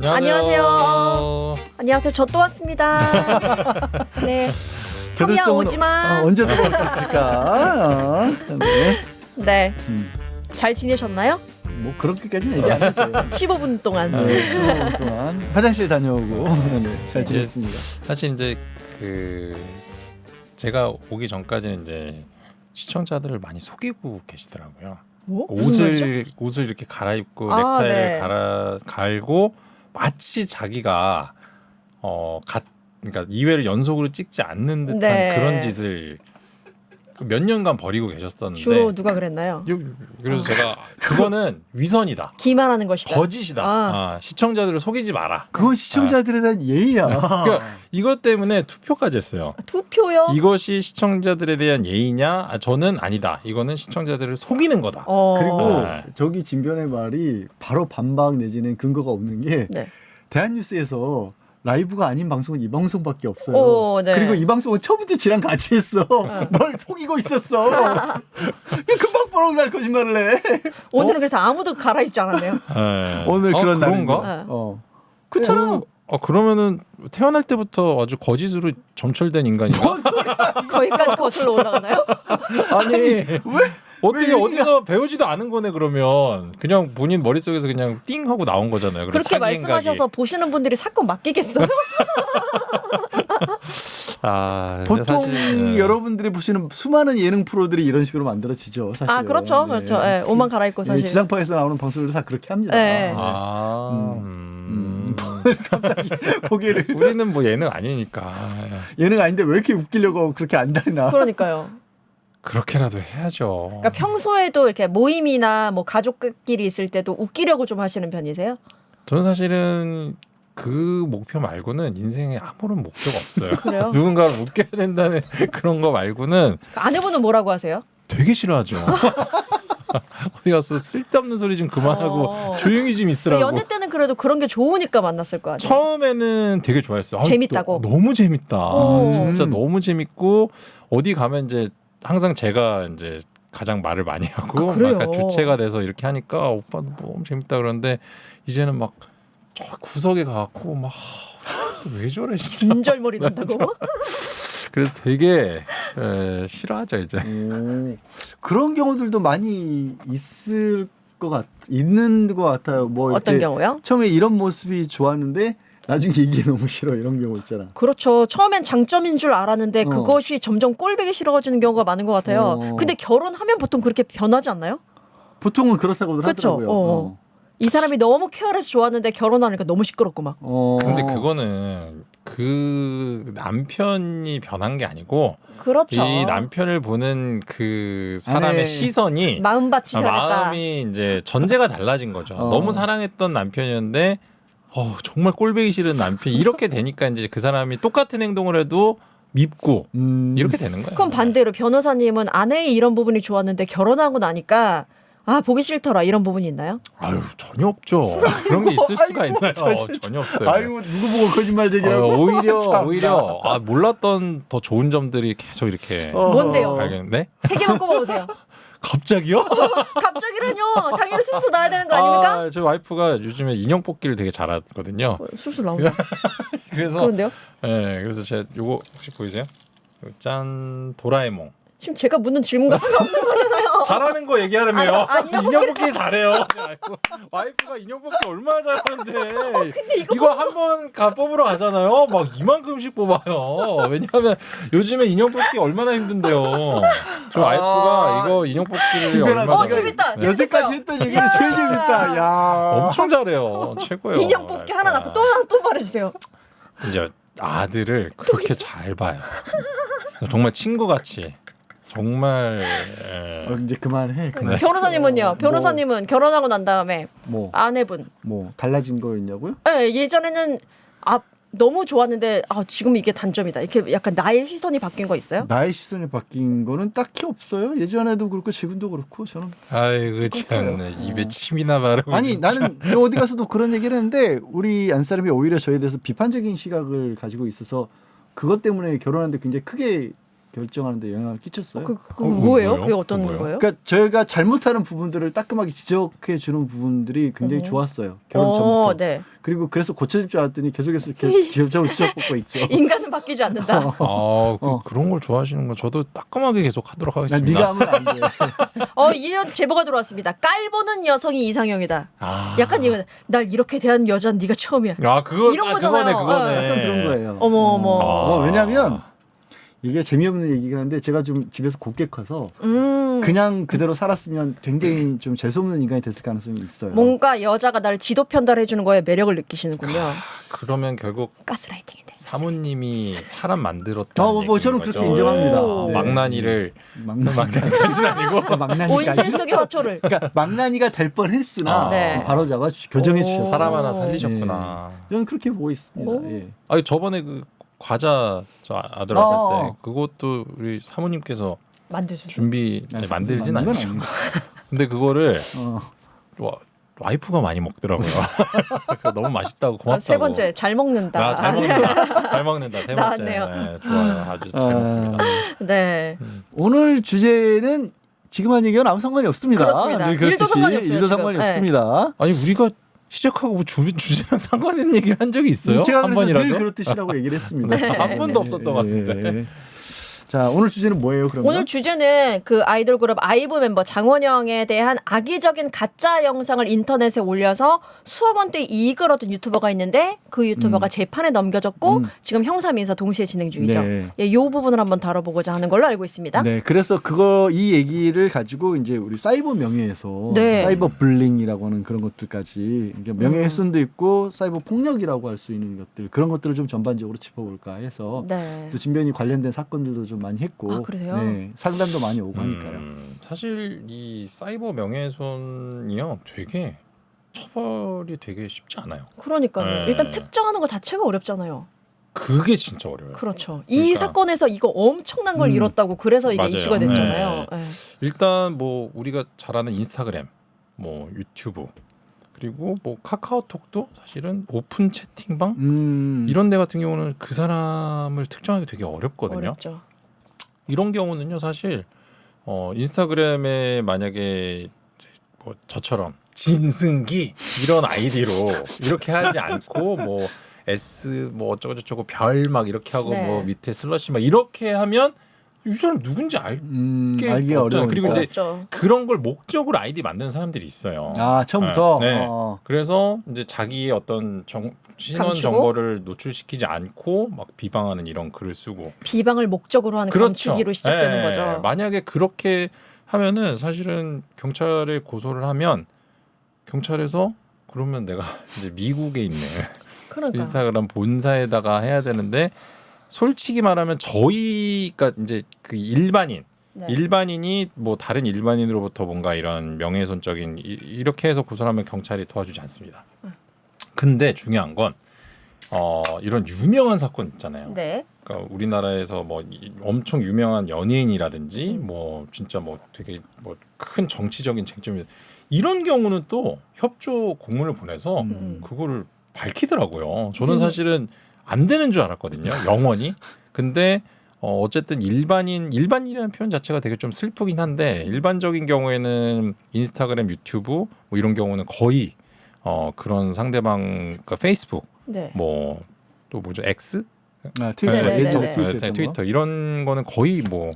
안녕하세요. 안녕하세요. 저 또 왔습니다. 네. 성희야 오지마. 언제 돌아올 수 있을까? 네. 네. 잘 지내셨나요? 뭐 그렇게까지는 얘기 안 해도 15분 동안. 15분 동안 화장실 다녀오고 네, 잘 지냈습니다. 사실 이제 제가 오기 전까지는 이제 시청자들을 많이 속이고 계시더라고요. 뭐? 옷을 이렇게 갈아입고 넥타이를 네. 갈고 마치 자기가 그러니까 2회를 연속으로 찍지 않는 듯한 네. 그런 짓을 몇 년간 벌이고 계셨었는데 주로 누가 그랬나요? 그래서 제가 그거는 위선이다. 기만하는 것이다. 거짓이다. 시청자들을 속이지 마라. 그건 시청자들에 대한 예의야. 그러니까 이것 때문에 투표까지 했어요. 투표요? 이것이 시청자들에 대한 예의냐? 저는 아니다. 이거는 시청자들을 속이는 거다. 그리고 네. 저기 진변의 말이 바로 반박 내지는 근거가 없는 게 네. 대한뉴스에서 라이브가 아닌 방송은 이 방송밖에 없어요. 네. 그리고 이 방송은 처음부터 지랑 같이 했어. 널 속이고 있었어. 금방 뽀록 날 거짓말을 해. 오늘은 그래서 아무도 갈아입지 않았네요. 네. 오늘 그런 그런가? 날인가? 그렇잖아. 그러면은 태어날 때부터 아주 거짓으로 점철된 인간이야. 거기까지 거슬러 올라가나요? 아니 왜 어떻게 얘기가- 어디서 배우지도 않은 거네 그러면 그냥 본인 머릿속에서 그냥 띵 하고 나온 거잖아요. 그래서 그렇게 사기 말씀하셔서 보시는 분들이 사건 맡기겠어요? 근데 보통 사실, 여러분들이 보시는 수많은 예능 프로들이 이런 식으로 만들어지죠. 사실. 아 그렇죠, 그렇죠. 네, 옷만 갈아입고 사실. 지상파에서 나오는 방송들 다 그렇게 합니다. 네. 갑자기 고개를 우리는 뭐 예능 아니니까 예능 아닌데 왜 이렇게 웃기려고 그렇게 안다나. 그러니까요. 그렇게라도 해야죠. 그러니까 평소에도 이렇게 모임이나 뭐 가족끼리 있을 때도 웃기려고 좀 하시는 편이세요? 저는 사실은 그 목표 말고는 인생에 아무런 목표가 없어요. 그래요? 누군가를 웃겨야 된다는 그런 거 말고는 아내분은 뭐라고 하세요? 되게 싫어하죠. 어디 가서 쓸데없는 소리 좀 그만하고 조용히 좀 있으라고. 연애 때는 그래도 그런 게 좋으니까 만났을 거 아니에요? 처음에는 되게 좋아했어요. 재밌다고? 너무 재밌다. 오. 진짜 너무 재밌고 어디 가면 이제 항상 제가 이제 가장 말을 많이 하고 아, 그래요? 약간 주체가 돼서 이렇게 하니까 오빠 너무 재밌다 그러는데 이제는 막 저 구석에 가갖고 막 왜 저래 진짜. 진절머리 난다고? 그래서 되게 싫어하죠 이제. 그런 경우들도 많이 있는 것 같아요. 뭐 어떤 이렇게 경우요? 처음에 이런 모습이 좋았는데 나중에 이게 너무 싫어 이런 경우 있잖아. 그렇죠. 처음엔 장점인 줄 알았는데 그것이 점점 꼴보기 싫어지는 경우가 많은 것 같아요. 근데 결혼하면 보통 그렇게 변하지 않나요? 보통은 그렇다고들 그쵸? 하더라고요. 이 사람이 너무 쾌활해서 좋았는데 결혼하니까 너무 시끄럽고 막. 근데 그거는 그 남편이 변한 게 아니고 그렇죠. 이 남편을 보는 그 사람의 아내. 시선이 마음밭이 변했다. 마음이 이제 전제가 달라진 거죠. 너무 사랑했던 남편이었는데 정말 꼴보기 싫은 남편 이렇게 되니까 이제 그 사람이 똑같은 행동을 해도 밉고 이렇게 되는 거예요. 그럼 반대로 변호사님은 아내의 이런 부분이 좋았는데 결혼하고 나니까 보기 싫더라 이런 부분이 있나요? 아유 전혀 없죠. 그런 게 있을 수가 있나요? 전혀 없어요. 아이고 누구 보고 거짓말 얘기라고. 오히려 몰랐던 더 좋은 점들이 계속 이렇게 뭔데요? 발견돼? 3개만 꼽아보세요. 갑자기요? 갑자기는요. 당연히 술술 나야 되는 거 아닙니까? 저 와이프가 요즘에 인형 뽑기를 되게 잘하거든요. 술술 나온다. 그래서 그런데요? 그래서 제가 요거 혹시 보이세요? 짠 도라에몽. 지금 제가 묻는 질문과 상관없는 거잖아요. 잘하는 거 얘기하려며요. 인형 인형 뽑기 잘해요. 와이프가 인형 뽑기 얼마나 잘하는데. 근데 이거 한 번 뽑으러 가잖아요. 막 이만큼씩 뽑아요. 왜냐하면 요즘에 인형 뽑기 얼마나 힘든데요. 저 와이프가 이거 인형 뽑기를 진변아, 얼마나 재밌다. 여태까지 했던 얘기가 제일 재밌다. 야. 엄청 잘해요. 최고예요. 인형 뽑기 하나 낳고 또 말해주세요. 이제 아들을 그렇게 잘 봐요. 정말 친구같이. 정말 이제 그만해. 네. 변호사님은요? 변호사님은 결혼하고 난 다음에 아내분 달라진 거였냐고요? 네, 예전에는 너무 좋았는데 지금 이게 단점이다. 이렇게 약간 나의 시선이 바뀐 거 있어요? 나의 시선이 바뀐 거는 딱히 없어요. 예전에도 그렇고 지금도 그렇고 저는. 아이고 참네. 입에 침이나 바르고. 아니 나는 어디 가서도 그런 얘기를 했는데 우리 안사람이 오히려 저에 대해서 비판적인 시각을 가지고 있어서 그것 때문에 결혼하는데 굉장히 크게 결정하는데 영향을 끼쳤어요. 그거 뭐예요? 뭐예요? 그게 어떤 뭐예요? 거예요? 그러니까 저희가 잘못하는 부분들을 따끔하게 지적해 주는 부분들이 굉장히 좋았어요. 결혼 전부터. 네. 그리고 그래서 고쳐질 줄 알았더니 계속해서 결정을 지적받고 있죠. 인간은 바뀌지 않는다. 그런 걸 좋아하시는 거 저도 따끔하게 계속 하도록 난 하겠습니다. 네가 하면 안 돼. 이런 제보가 들어왔습니다. 깔보는 여성이 이상형이다. 아. 약간 이거 날 이렇게 대한 여자는 네가 처음이야. 그거 이런 거잖아요. 그거네. 약간 그런 거예요. 어머. 왜냐하면 이게 재미없는 얘기긴 한데 제가 좀 집에서 곱게 커서 그냥 그대로 살았으면 굉장히 좀 재수없는 인간이 됐을 가능성이 있어요. 뭔가 여자가 나를 지도 편달해 주는 거에 매력을 느끼시는군요. 그러면 결국 가스라이팅인데. 사모님이 사람 만들었다는 뭐 얘기인 저는 거죠. 그렇게 인정합니다. 오. 네. 망나니를 망나니까지는 아니고 망나니까지. 온실 속의 화초를. 그러니까 망나니가 될 뻔했으나 네. 바로 잡아 교정해 오. 주셨어요. 사람 하나 살리셨구나. 저는 그렇게 보고 있습니다. 오. 예. 아니 저번에 그 과자 저 아들 왔을 때 그것도 우리 사모님께서 만드죠. 만들진 만든 건 않죠. 아닌데. 근데 그거를 어. 와이프가 많이 먹더라고요. 너무 맛있다고 고맙다고. 세 번째 잘 먹는다. 잘 먹는다. 잘 먹는다. 세 번째. 나왔네요. 네, 좋아요. 아주 잘 먹습니다. 네. 오늘 주제는 지금 한 얘기는 아무 상관이 없습니다. 그렇습니다. 늘 그렇듯이 일도 상관이 없어요, 일도 지금. 상관이 네. 없습니다. 아니 우리가 시작하고 뭐 주제랑 상관있는 얘기를 한 적이 있어요? 제가 한 그래서 번이라도? 늘 그렇듯이라고 얘기를 했습니다. 네. 한 번도 없었던 것 같은데. 자, 오늘 주제는 뭐예요, 그러면? 오늘 주제는 그 아이돌 그룹 아이브 멤버 장원영에 대한 악의적인 가짜 영상을 인터넷에 올려서 수억 원대 이익을 얻은 유튜버가 있는데 그 유튜버가 재판에 넘겨졌고 지금 형사 민사 동시에 진행 중이죠. 네. 이 부분을 한번 다뤄보고자 하는 걸로 알고 있습니다. 네, 그래서 이 얘기를 가지고 이제 우리 사이버 명예훼손, 네. 사이버 불링이라고 하는 그런 것들까지 이제 명예훼손도 있고 사이버 폭력이라고 할 수 있는 것들 그런 것들을 좀 전반적으로 짚어볼까 해서 네. 또 진변이 관련된 사건들도 좀 많이 했고, 아, 그래요? 네, 상담도 많이 오고 하니까요. 사실 이 사이버 명예훼손이요, 되게 처벌이 되게 쉽지 않아요. 그러니까요. 네. 일단 특정하는 것 자체가 어렵잖아요. 그게 진짜 어려워요. 그렇죠. 이 그러니까. 사건에서 이거 엄청난 걸 잃었다고 그래서 이게 맞아요. 이슈가 됐잖아요. 네. 일단 뭐 우리가 잘 아는 인스타그램, 뭐 유튜브, 그리고 뭐 카카오톡도 사실은 오픈 채팅방 이런 데 같은 경우는 그 사람을 특정하기 되게 어렵거든요. 어렵죠. 이런 경우는요, 사실 인스타그램에 만약에 뭐 저처럼 진승기 이런 아이디로 이렇게 하지 않고 뭐 S 뭐 어쩌고 저쩌고 별 막 이렇게 하고 네. 뭐 밑에 슬러시 막 이렇게 하면 이 사람 누군지 알기가 없잖아요. 어려우니까. 그리고 이제 어렵죠. 그런 걸 목적으로 아이디 만드는 사람들이 있어요. 아, 처음부터. 네. 네. 어. 그래서 이제 자기의 어떤 신원 감추고? 정보를 노출시키지 않고 막 비방하는 이런 글을 쓰고. 비방을 목적으로 하는 그렇죠. 감추기로 시작되는 네. 거죠. 만약에 그렇게 하면은 사실은 경찰에 고소를 하면 경찰에서 그러면 내가 이제 미국에 있는 그러니까. 인스타그램 본사에다가 해야 되는데, 솔직히 말하면 저희가 이제 그 일반인 네. 일반인이 뭐 다른 일반인으로부터 뭔가 이런 명예훼손적인 이렇게 해서 고소하면 경찰이 도와주지 않습니다. 근데 중요한 건 이런 유명한 사건 있잖아요. 네. 그러니까 우리나라에서 뭐 엄청 유명한 연예인이라든지 뭐 진짜 뭐 되게 뭐 큰 정치적인 쟁점이 이런 경우는 또 협조 공문을 보내서 그거를 밝히더라고요. 저는 사실은 안 되는 줄 알았거든요. 영원히. 근데 어쨌든 일반인이라는 표현 자체가 되게 좀 슬프긴 한데, 일반적인 경우에는 인스타그램, 유튜브 뭐 이런 경우는 거의 그런 상대방, 그러니까 페이스북, 네. 뭐 또 뭐죠, X, 아, 트위터, 네, 네, 예전에 네, 트위터, 했던 트위터 이런 거는 거의 뭐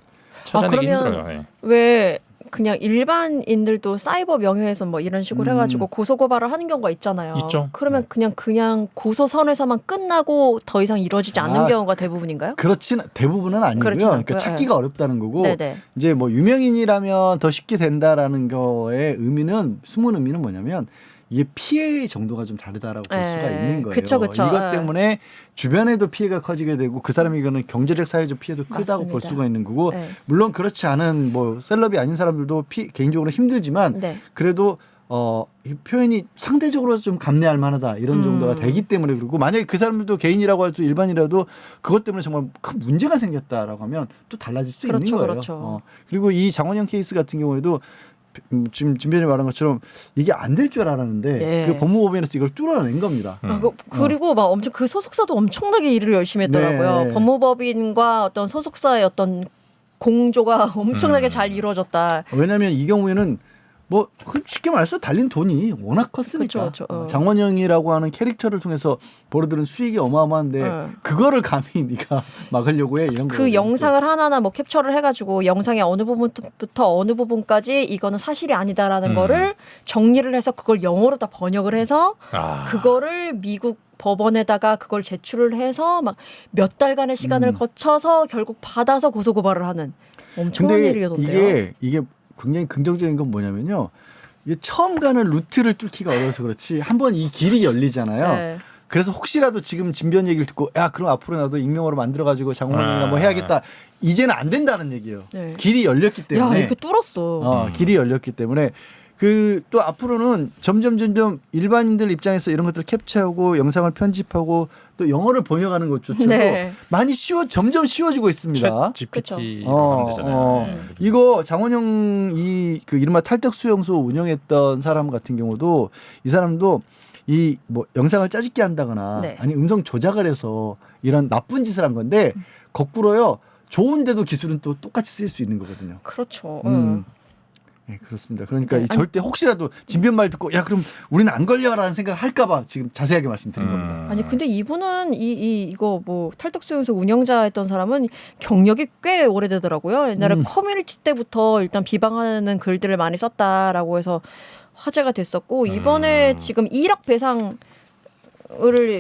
찾아내기 그러면 힘들어요. 예. 왜 그냥 일반인들도 사이버 명예훼손 뭐 이런 식으로 해가지고 고소고발을 하는 경우가 있잖아요. 있죠. 그러면 그냥 고소선에서만 끝나고 더 이상 이루어지지 않는 아, 경우가 대부분인가요? 그렇진 대부분은 아니고요. 그렇진 않고요. 그러니까 찾기가 어렵다는 거고, 네네. 이제 뭐 유명인이라면 더 쉽게 된다라는 거의 의미는, 숨은 의미는 뭐냐면 이게 피해 정도가 좀 다르다라고 볼 수가 있는 거예요. 그쵸. 이것 때문에 주변에도 피해가 커지게 되고 그 사람이 이거는 경제적 사회적 피해도 크다고 볼 맞습니다. 수가 있는 거고, 네. 물론 그렇지 않은 뭐 셀럽이 아닌 사람들도 개인적으로 힘들지만 네. 그래도 이 표현이 상대적으로 좀 감내할 만하다 이런 정도가 되기 때문에, 그리고 만약에 그 사람들도 개인이라고 해도 일반이라도 그것 때문에 정말 큰 문제가 생겼다라고 하면 또 달라질 수 있는 거예요. 그렇죠. 그리고 이 장원영 케이스 같은 경우에도 지금 진변이 말한 것처럼 이게 안 될 줄 알았는데 예. 그 법무법인에서 이걸 뚫어낸 겁니다. 그리고 막 엄청 그 소속사도 엄청나게 일을 열심히 했더라고요. 네. 법무법인과 어떤 소속사의 어떤 공조가 엄청나게 잘 이루어졌다. 왜냐하면 이 경우에는 뭐 쉽게 말해서 달린 돈이 워낙 컸으니까 그쵸, 그쵸. 장원영이라고 하는 캐릭터를 통해서 벌어들은 수익이 어마어마한데 그거를 감히 네가 막으려고 해 이런 거. 그 영상을 하나하나 뭐 캡처를 해가지고 영상의 어느 부분부터 어느 부분까지 이거는 사실이 아니다라는 거를 정리를 해서 그걸 영어로 다 번역을 해서 그거를 미국 법원에다가 그걸 제출을 해서 막 몇 달간의 시간을 거쳐서 결국 받아서 고소고발을 하는 엄청난 근데 일이던데요. 이게 굉장히 긍정적인 건 뭐냐면요. 이게 처음 가는 루트를 뚫기가 어려워서 그렇지 한번 이 길이 열리잖아요. 네. 그래서 혹시라도 지금 진변 얘기를 듣고 야 그럼 앞으로 나도 익명으로 만들어가지고 장원영이나 뭐 해야겠다. 이제는 안 된다는 얘기예요. 네. 길이 열렸기 때문에. 야, 이렇게 뚫었어. 길이 열렸기 때문에 그 또 앞으로는 점점 일반인들 입장에서 이런 것들을 캡처하고 영상을 편집하고 또 영어를 번역하는 것조차도 네. 많이 점점 쉬워지고 있습니다. 챗 GPT로 하면 되잖아요. 네. 이거 장원영 그 이른바 탈덕 수용소 운영했던 사람 같은 경우도 이 사람도 이 뭐 영상을 짜집게 한다거나 네. 아니 음성 조작을 해서 이런 나쁜 짓을 한 건데 거꾸로요 좋은데도 기술은 또 똑같이 쓸 수 있는 거거든요. 그렇죠. 네, 그렇습니다. 그러니까 절대 혹시라도 진변말 듣고 야 그럼 우리는 안 걸려라는 생각을 할까봐 지금 자세하게 말씀드린 겁니다. 아니 근데 이분은 이거 뭐 탈덕수용소 운영자였던 사람은 경력이 꽤 오래되더라고요. 옛날에 커뮤니티 때부터 일단 비방하는 글들을 많이 썼다라고 해서 화제가 됐었고 이번에 지금 1억 배상을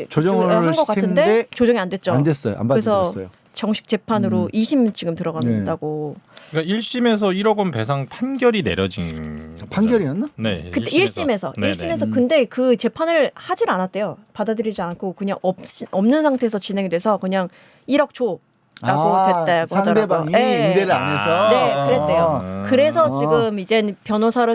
조정을 한 것 같은데 시켰는데 조정이 안 됐죠. 안 됐어요. 안 그래서 받아들였어요. 정식 재판으로 2심 지금 들어간다고. 그러니까 1심에서 1억 원 배상 판결이 내려진 판결이었나? 네. 그때 1심에서 근데 그 재판을 하질 않았대요. 받아들이지 않고 그냥 없는 상태에서 진행이 돼서 그냥 1억 줘라고 됐다고 상대방이 하더라고요. 네. 응대를 안 해서. 네, 그랬대요. 그래서 지금 이제 변호사를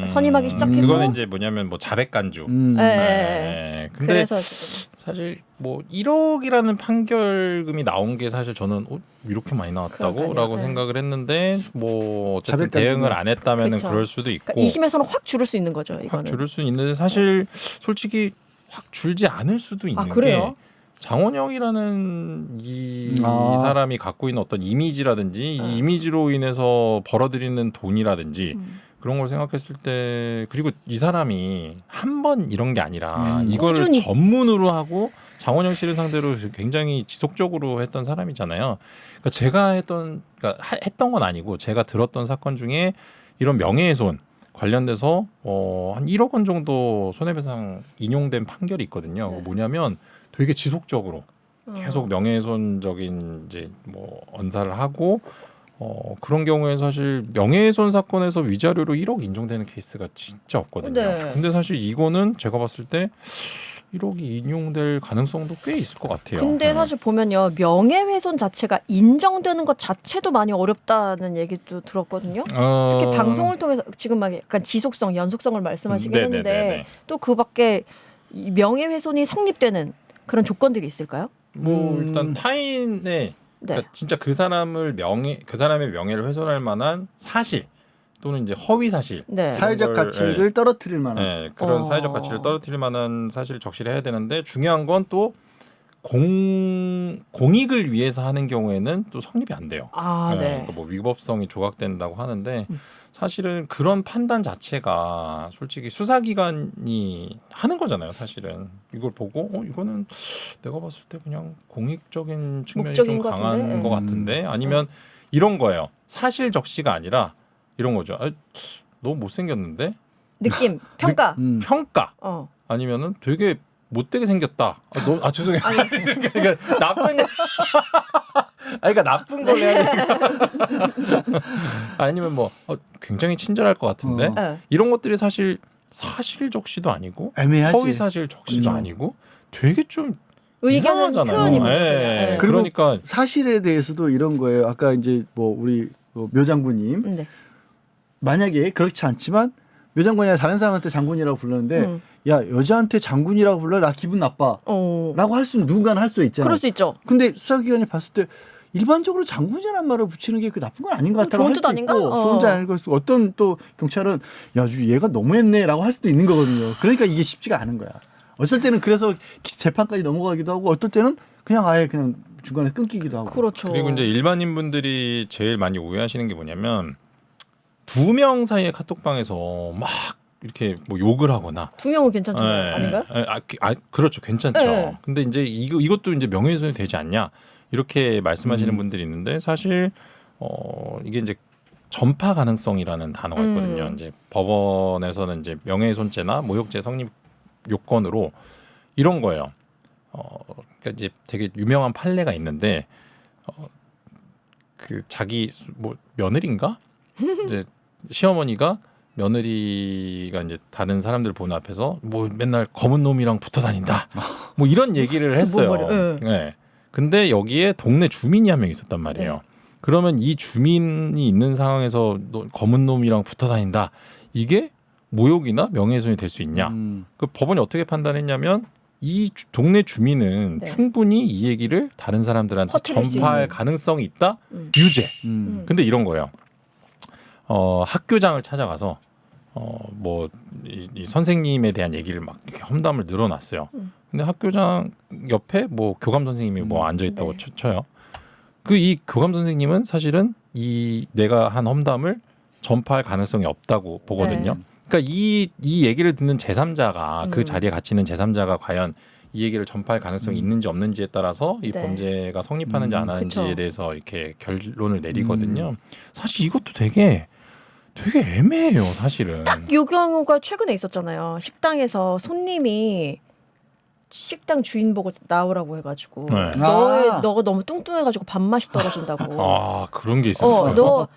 선임하기 시작했고. 그거는 이제 뭐냐면 뭐 자백 간주. 네. 근데 그래서 지금. 사실 뭐 1억이라는 판결금이 나온 게 사실 저는 이렇게 많이 나왔다고라고 그러니까요. 생각을 했는데 뭐 어쨌든 자백 대응을 간주가. 안 했다면은 그렇죠. 그럴 수도 있고. 그러니까 2심에서는 확 줄을 수 있는 거죠. 이거는. 확 줄을 수는 있는데 사실 솔직히 확 줄지 않을 수도 있는 게 그래요? 장원영이라는 이 사람이 갖고 있는 어떤 이미지라든지 이 이미지로 인해서 벌어들이는 돈이라든지 그런 걸 생각했을 때 그리고 이 사람이 한 번 이런 게 아니라 이거를 꾸준히. 전문으로 하고 장원영 씨를 상대로 굉장히 지속적으로 했던 사람이잖아요. 그러니까 제가 했던 건 아니고 제가 들었던 사건 중에 이런 명예훼손 관련돼서 한 1억 원 정도 손해배상 인용된 판결이 있거든요. 네. 뭐냐면 되게 지속적으로 계속 명예훼손적인 이제 뭐 언사를 하고 그런 경우에 사실 명예훼손 사건에서 위자료로 1억 인정되는 케이스가 진짜 없거든요. 네. 근데 사실 이거는 제가 봤을 때 1억이 인용될 가능성도 꽤 있을 것 같아요. 근데 사실 보면요 명예훼손 자체가 인정되는 것 자체도 많이 어렵다는 얘기도 들었거든요. 특히 방송을 통해서 지금 막 약간 지속성, 연속성을 말씀하시긴 네네네네. 했는데 또 그밖에 이 명예훼손이 성립되는 그런 조건들이 있을까요? 뭐 일단 타인의 그러니까 진짜 그 사람의 명예를 훼손할 만한 사실 또는 이제 허위 사실, 네. 사회적 가치를 떨어뜨릴 만한. 네, 그런 사회적 가치를 떨어뜨릴 만한 사실을 적시해야 되는데 중요한 건 또 공익을 위해서 하는 경우에는 또 성립이 안 돼요. 네. 그러니까 뭐 위법성이 조각된다고 하는데 사실은 그런 판단 자체가 솔직히 수사기관이 하는 거잖아요. 사실은 이걸 보고 이거는 내가 봤을 때 그냥 공익적인 측면이 좀 목적인 것 강한 같은데? 것 같은데 아니면 이런 거예요. 사실 적시가 아니라 이런 거죠. 너무 못생겼는데 느낌, 평가. 평가 어. 아니면은 되게 못되게 생겼다. 죄송해요. 그러니까 나쁜 그러니까 나쁜 걸 해야 되니까. 아니면 뭐 굉장히 친절할 것 같은데 네. 이런 것들이 사실 적시도 아니고 애매하지. 허위 사실 적시도 아니고 되게 좀 의견은 이상하잖아요. 표현이 네. 그리고 그러니까 사실에 대해서도 이런 거예요. 아까 이제 뭐 우리 묘 장군님 네. 만약에 그렇지 않지만 묘 장군이 아니라 다른 사람한테 장군이라고 불렀는데 야 여자한테 장군이라고 불러 나 기분 나빠라고 할 수는 누군가는 할 수 있잖아요. 그럴 수 있죠. 근데 수사기관이 봤을 때 일반적으로 장군이라는 말을 붙이는 게 그 나쁜 건 아닌 것 같다고 좋은 할 뜻 수도 아닌가? 있고 좋은 뜻 아닐 수 어떤 또 경찰은 야 얘가 너무했네라고 할 수도 있는 거거든요. 그러니까 이게 쉽지가 않은 거야. 어쩔 때는 그래서 재판까지 넘어가기도 하고 어떨 때는 그냥 아예 그냥 중간에 끊기기도 하고. 그렇죠. 그리고 이제 일반인 분들이 제일 많이 오해하시는 게 뭐냐면 2명 사이의 카톡방에서 막 이렇게 뭐 욕을 하거나 두 명은 괜찮죠? 네. 아닌가요? 그렇죠. 괜찮죠. 네. 근데 이제 이것도 이제 명예훼손이 되지 않냐 이렇게 말씀하시는 음. 분들이 있는데 사실 이게 이제 전파 가능성이라는 단어가 있거든요. 이제 법원에서는 이제 명예훼손죄나 모욕죄 성립 요건으로 이런 거예요. 그러니까 이제 되게 유명한 판례가 있는데 그 자기 뭐 며느리인가 이제 시어머니가 며느리가 이제 다른 사람들 보는 앞에서 뭐 맨날 검은 놈이랑 붙어 다닌다. 뭐 이런 얘기를 했어요. 뭔 말이야? 네. 근데 여기에 동네 주민이 한 명 있었단 말이에요. 네. 그러면 이 주민이 있는 상황에서 너 검은 놈이랑 붙어 다닌다. 이게 모욕이나 명예훼손이 될 수 있냐? 그 법원이 어떻게 판단했냐면 이 동네 주민은 네. 충분히 이 얘기를 다른 사람들한테 퍼뜨릴 수 전파할 있는. 가능성이 있다. 유죄. 근데 이런 거예요. 학교장을 찾아가서 뭐 이 선생님에 대한 얘기를 막 이렇게 험담을 늘어놨어요. 근데 학교장 옆에 뭐 교감 선생님이 뭐 앉아 있다고 네. 쳐요. 그 이 교감 선생님은 사실은 이 내가 한 험담을 전파할 가능성이 없다고 보거든요. 네. 그러니까 이 얘기를 듣는 제3자가 그 자리에 같이 있는 제3자가 과연 이 얘기를 전파할 가능성이 있는지 없는지에 따라서 이 네. 범죄가 성립하는지 안 하는지에 그쵸. 대해서 이렇게 결론을 내리거든요. 사실 이것도 되게 애매해요, 사실은. 딱 요 경우가 최근에 있었잖아요. 식당에서 손님이 식당 주인 보고 나오라고 해가지고 네. 너가 너무 뚱뚱해가지고 밥맛이 떨어진다고. 아, 그런 게 있었어요.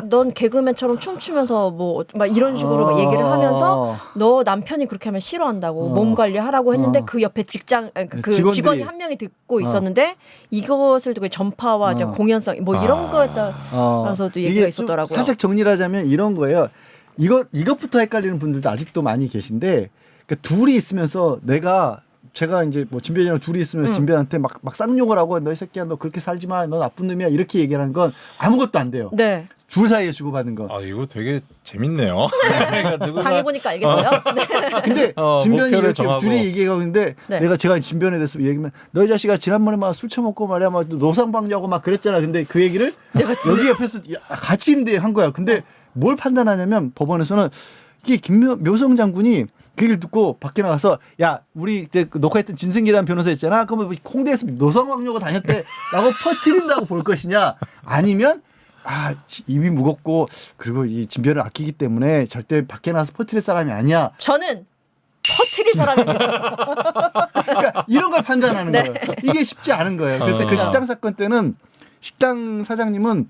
넌 개그맨처럼 춤추면서 뭐 막 이런 식으로 막 얘기를 하면서 너 남편이 그렇게 하면 싫어한다고 몸 관리하라고 했는데 그 옆에 그 직원들이- 직원이 한 명이 듣고 있었는데 이것을 두고 전파와 이제 공연성 뭐 이런 거에 따라서도 얘기가 이게 좀 있었더라고요. 살짝 정리를 하자면 이런 거예요. 이것부터 헷갈리는 분들도 아직도 많이 계신데, 그러니까 둘이 있으면서 제가 이제 뭐 진변이랑 둘이 있으면서 진변한테 막 쌍욕을 하고 너 이 새끼야 너 그렇게 살지 마 너 나쁜 놈이야 이렇게 얘기를 하는 건 아무것도 안 돼요. 네. 둘 사이에 주고받는 거. 아, 이거 되게 재밌네요. 그러니까 누구나 당해보니까 알겠어요. 네. 근데 진변이 목표를 이렇게 정하고. 둘이 얘기하고 있는데 네. 제가 진변에 대해서 얘기하면 너 이 자식아 지난번에 막 술 처먹고 말이야 막 노상방뇨하고 막 그랬잖아. 근데 그 얘기를 여기 옆에서 같이 있는데 한 거야. 근데 뭘 판단하냐면 법원에서는 이게 묘성 장군이 그 얘기를 듣고 밖에 나가서 야 우리 그때 녹화했던 진승기라는 변호사 있잖아. 그러면 홍대에서 노상방뇨가 다녔대라고 퍼뜨린다고 볼 것이냐 아니면 입이 무겁고 그리고 이 진변을 아끼기 때문에 절대 밖에 나가서 퍼뜨릴 사람이 아니야. 저는 퍼뜨릴 사람입니다. 그러니까 이런 걸 판단하는 네. 거예요. 이게 쉽지 않은 거예요. 그래서 그 식당 사건 때는 식당 사장님은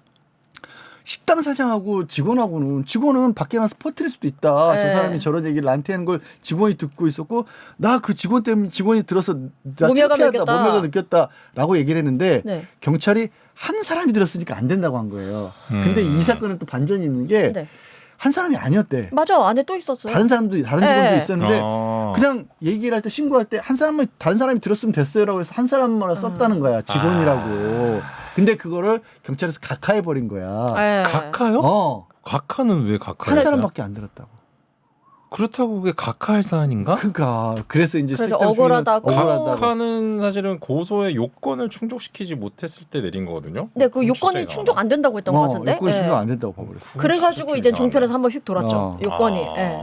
식당 사장하고 직원은 밖에 나서 퍼뜨릴 수도 있다. 네. 저 사람이 저런 얘기를 나한테 하는 걸 직원이 듣고 있었고 나 그 직원 때문에 직원이 들어서 나 모멸감 창피하다, 느꼈다. 모멸감 느꼈다라고 얘기를 했는데 네. 경찰이 한 사람이 들었으니까 안 된다고 한 거예요. 근데 이 사건은 또 반전이 있는 게 한 네. 사람이 아니었대. 맞아. 안에 또 있었어요. 다른 직원도 네. 있었는데 그냥 얘기를 할 때 신고할 때 다른 사람이 들었으면 됐어요라고 해서 한 사람만 썼다는 거야. 직원이라고. 근데 그거를 경찰에서 각하해 버린 거야. 네. 각하요? 각하는 왜 각하예요? 한 사람밖에 안 들었다고. 그렇다고 그게 각하할 사안인가? 그러니까 그래서 이제 그래서 식당 주인은 억울하다고. 각하는 사실은 고소의 요건을 충족시키지 못했을 때 내린 거거든요. 네, 그 그건 요건이 진짜 충족 안 된다고 했던 것 같은데. 요건이 네. 충족 안 된다고 봐버렸어. 그래가지고 진짜 이제 이상하네. 종편에서 한번 휙 돌았죠. 어. 요건이. 아. 네.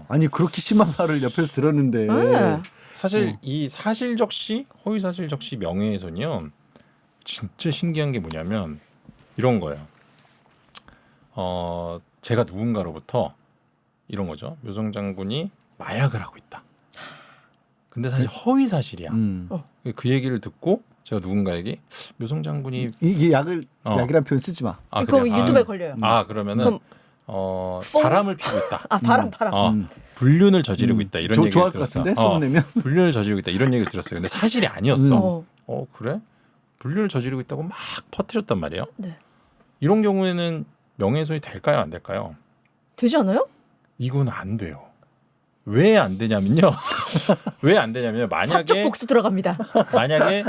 아니 그렇게 심한 말을 옆에서 들었는데 네. 사실 이 사실적시, 허위사실적시 명예훼손이요. 진짜 신기한 게 뭐냐면 이런 거예요. 제가 누군가로부터 이런 거죠. 묘성 장군이 마약을 하고 있다. 근데 사실 허위 사실이야. 그 얘기를 듣고 제가 누군가에게 묘성 장군이 이게 약이란 표현 쓰지 마. 그거 그래요? 유튜브에 걸려요. 그러면은 바람을 피고 있다. 바람. 불륜을 저지르고 있다. 이런 얘기를 좋아할 것 들었어요. 같은데 소문내면. 불륜을 저지르고 있다. 이런 얘기를 들었어요. 근데 사실이 아니었어. 그래? 불륜을 저지르고 있다고 막 퍼뜨렸단 말이에요. 네. 이런 경우에는 명예훼손이 될까요? 안 될까요? 되지 않아요? 이건 안 돼요. 왜 안 되냐면요. 왜 안 되냐면요. 사적 복수 들어갑니다. 만약에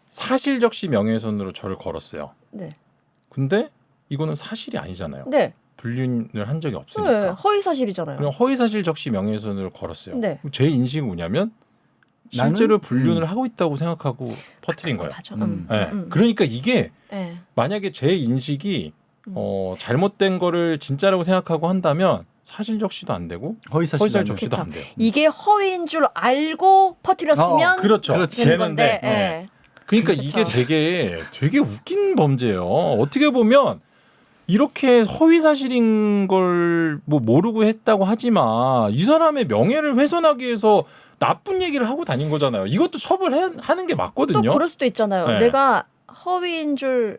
사실적시 명예훼손으로 저를 걸었어요. 네. 근데 이거는 사실이 아니잖아요. 네. 불륜을 한 적이 없으니까. 네. 허위 사실이잖아요. 그냥 허위사실적시 명예훼손으로 걸었어요. 네. 제 인식은 뭐냐면 실제로 나는- 불륜을 하고 있다고 생각하고 퍼뜨린 거예요. 맞아. 네. 그러니까 이게 네. 만약에 제 인식이 잘못된 거를 진짜라고 생각하고 한다면 사실 적시도 안 되고 허위사실 허위사실 적시도 그쵸. 안 돼요. 이게 허위인 줄 알고 퍼뜨렸으면 그렇죠. 되는 건데. 네. 예. 그러니까 그쵸. 이게 되게 웃긴 범죄예요. 어떻게 보면 이렇게 허위 사실인 걸 뭐 모르고 했다고 하지만 이 사람의 명예를 훼손하기 위해서 나쁜 얘기를 하고 다닌 거잖아요. 이것도 처벌하는 게 또 맞거든요. 그럴 수도 있잖아요. 네. 내가 허위인 줄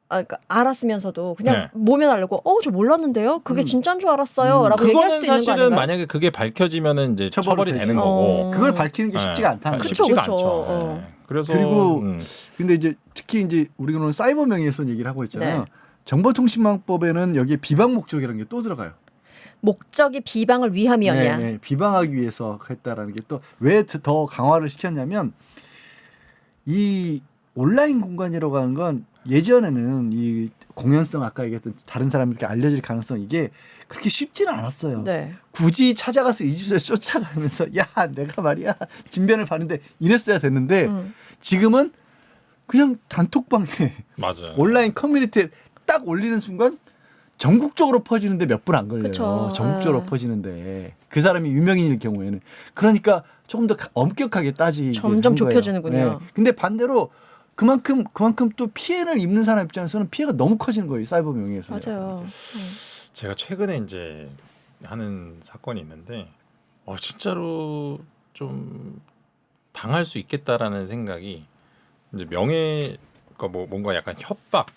그러니까 알았으면서도 그냥 네. 모면하려고 저 몰랐는데요. 그게 진짜인 줄 알았어요라고 얘기할 그거는 수도 있는 거 사실은 아닌가요? 만약에 그게 밝혀지면은 이제 처벌이 처벌이 되지. 되는 거고. 그걸 밝히는 게 쉽지가 않다는 네. 거죠. 쉽지가 그쵸, 않죠. 그쵸. 네. 그래서 그리고 근데 이제 특히 이제 우리가 사이버 명예훼손 얘기를 하고 있잖아요. 네. 정보통신망법에는 여기에 비방 목적이라는 게 또 들어가요. 목적이 비방을 위함이었냐. 네, 네. 비방하기 위해서 했다라는 게 또 왜 더 강화를 시켰냐면 이 온라인 공간이라고 하는 건 예전에는 이 공연성 아까 얘기했던 다른 사람들께 알려질 가능성 이게 그렇게 쉽지는 않았어요. 네. 굳이 찾아가서 이 집에서 쫓아가면서 야 내가 말이야 진변을 받는데 이랬어야 됐는데 지금은 그냥 단톡방에 맞아요. 온라인 커뮤니티에 딱 올리는 순간 전국적으로 퍼지는데 몇 분 안 걸려요. 그쵸. 전국적으로 네. 퍼지는데 그 사람이 유명인일 경우에는 그러니까 조금 더 엄격하게 따지게 점점 한 거예요. 좁혀지는군요. 근데 반대로 그만큼 또 피해를 입는 사람 입장에서는 피해가 너무 커지는 거예요. 사이버 명예훼손. 맞아요. 제가 최근에 이제 하는 사건이 있는데 진짜로 좀 당할 수 있겠다라는 생각이 이제 그러니까 뭐 뭔가 약간 협박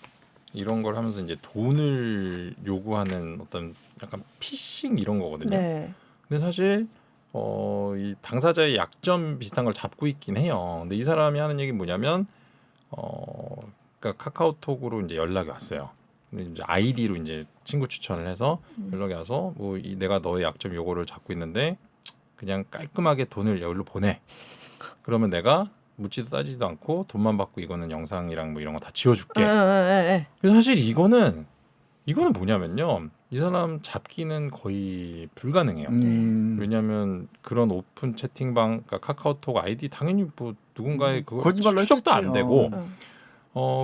이런 걸 하면서 이제 돈을 요구하는 어떤 약간 피싱 이런 거거든요. 네. 근데 사실 이 당사자의 약점 비슷한 걸 잡고 있긴 해요. 근데 이 사람이 하는 얘기 뭐냐면 그러니까 카카오톡으로 이제 연락이 왔어요. 근데 이제 아이디로 이제 친구 추천을 해서 연락이 와서 내가 너의 약점 요거를 잡고 있는데 그냥 깔끔하게 돈을 여기로 보내. 그러면 내가 묻지도 따지도 않고 돈만 받고 이거는 영상이랑 뭐 이런 거 다 지워줄게. 그래서 사실 이거는 뭐냐면요. 이 사람 잡기는 거의 불가능해요. 왜냐하면 그런 오픈 채팅방, 그러니까 카카오톡 아이디 당연히 뭐 누군가의 그거 거짓말로 추적도 안 했겠지. 되고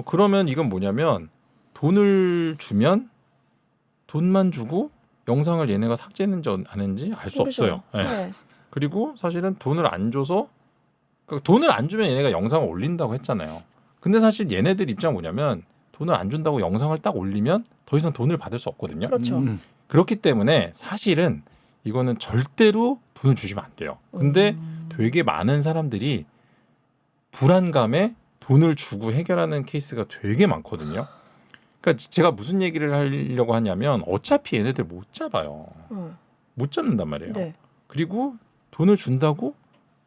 그러면 이건 뭐냐면 돈을 주면 돈만 주고 영상을 얘네가 삭제했는지 안 했는지 알 수 없어요. 네. 네. 그리고 사실은 돈을 안 줘서 그러니까 돈을 안 주면 얘네가 영상을 올린다고 했잖아요. 근데 사실 얘네들 입장 뭐냐면 돈을 안 준다고 영상을 딱 올리면 더 이상 돈을 받을 수 없거든요. 그렇죠. 그렇기 때문에 사실은 이거는 절대로 돈을 주시면 안 돼요. 근데 되게 많은 사람들이 불안감에 돈을 주고 해결하는 케이스가 되게 많거든요. 그러니까 제가 무슨 얘기를 하려고 하냐면 어차피 얘네들 못 잡아요. 못 잡는단 말이에요. 네. 그리고 돈을 준다고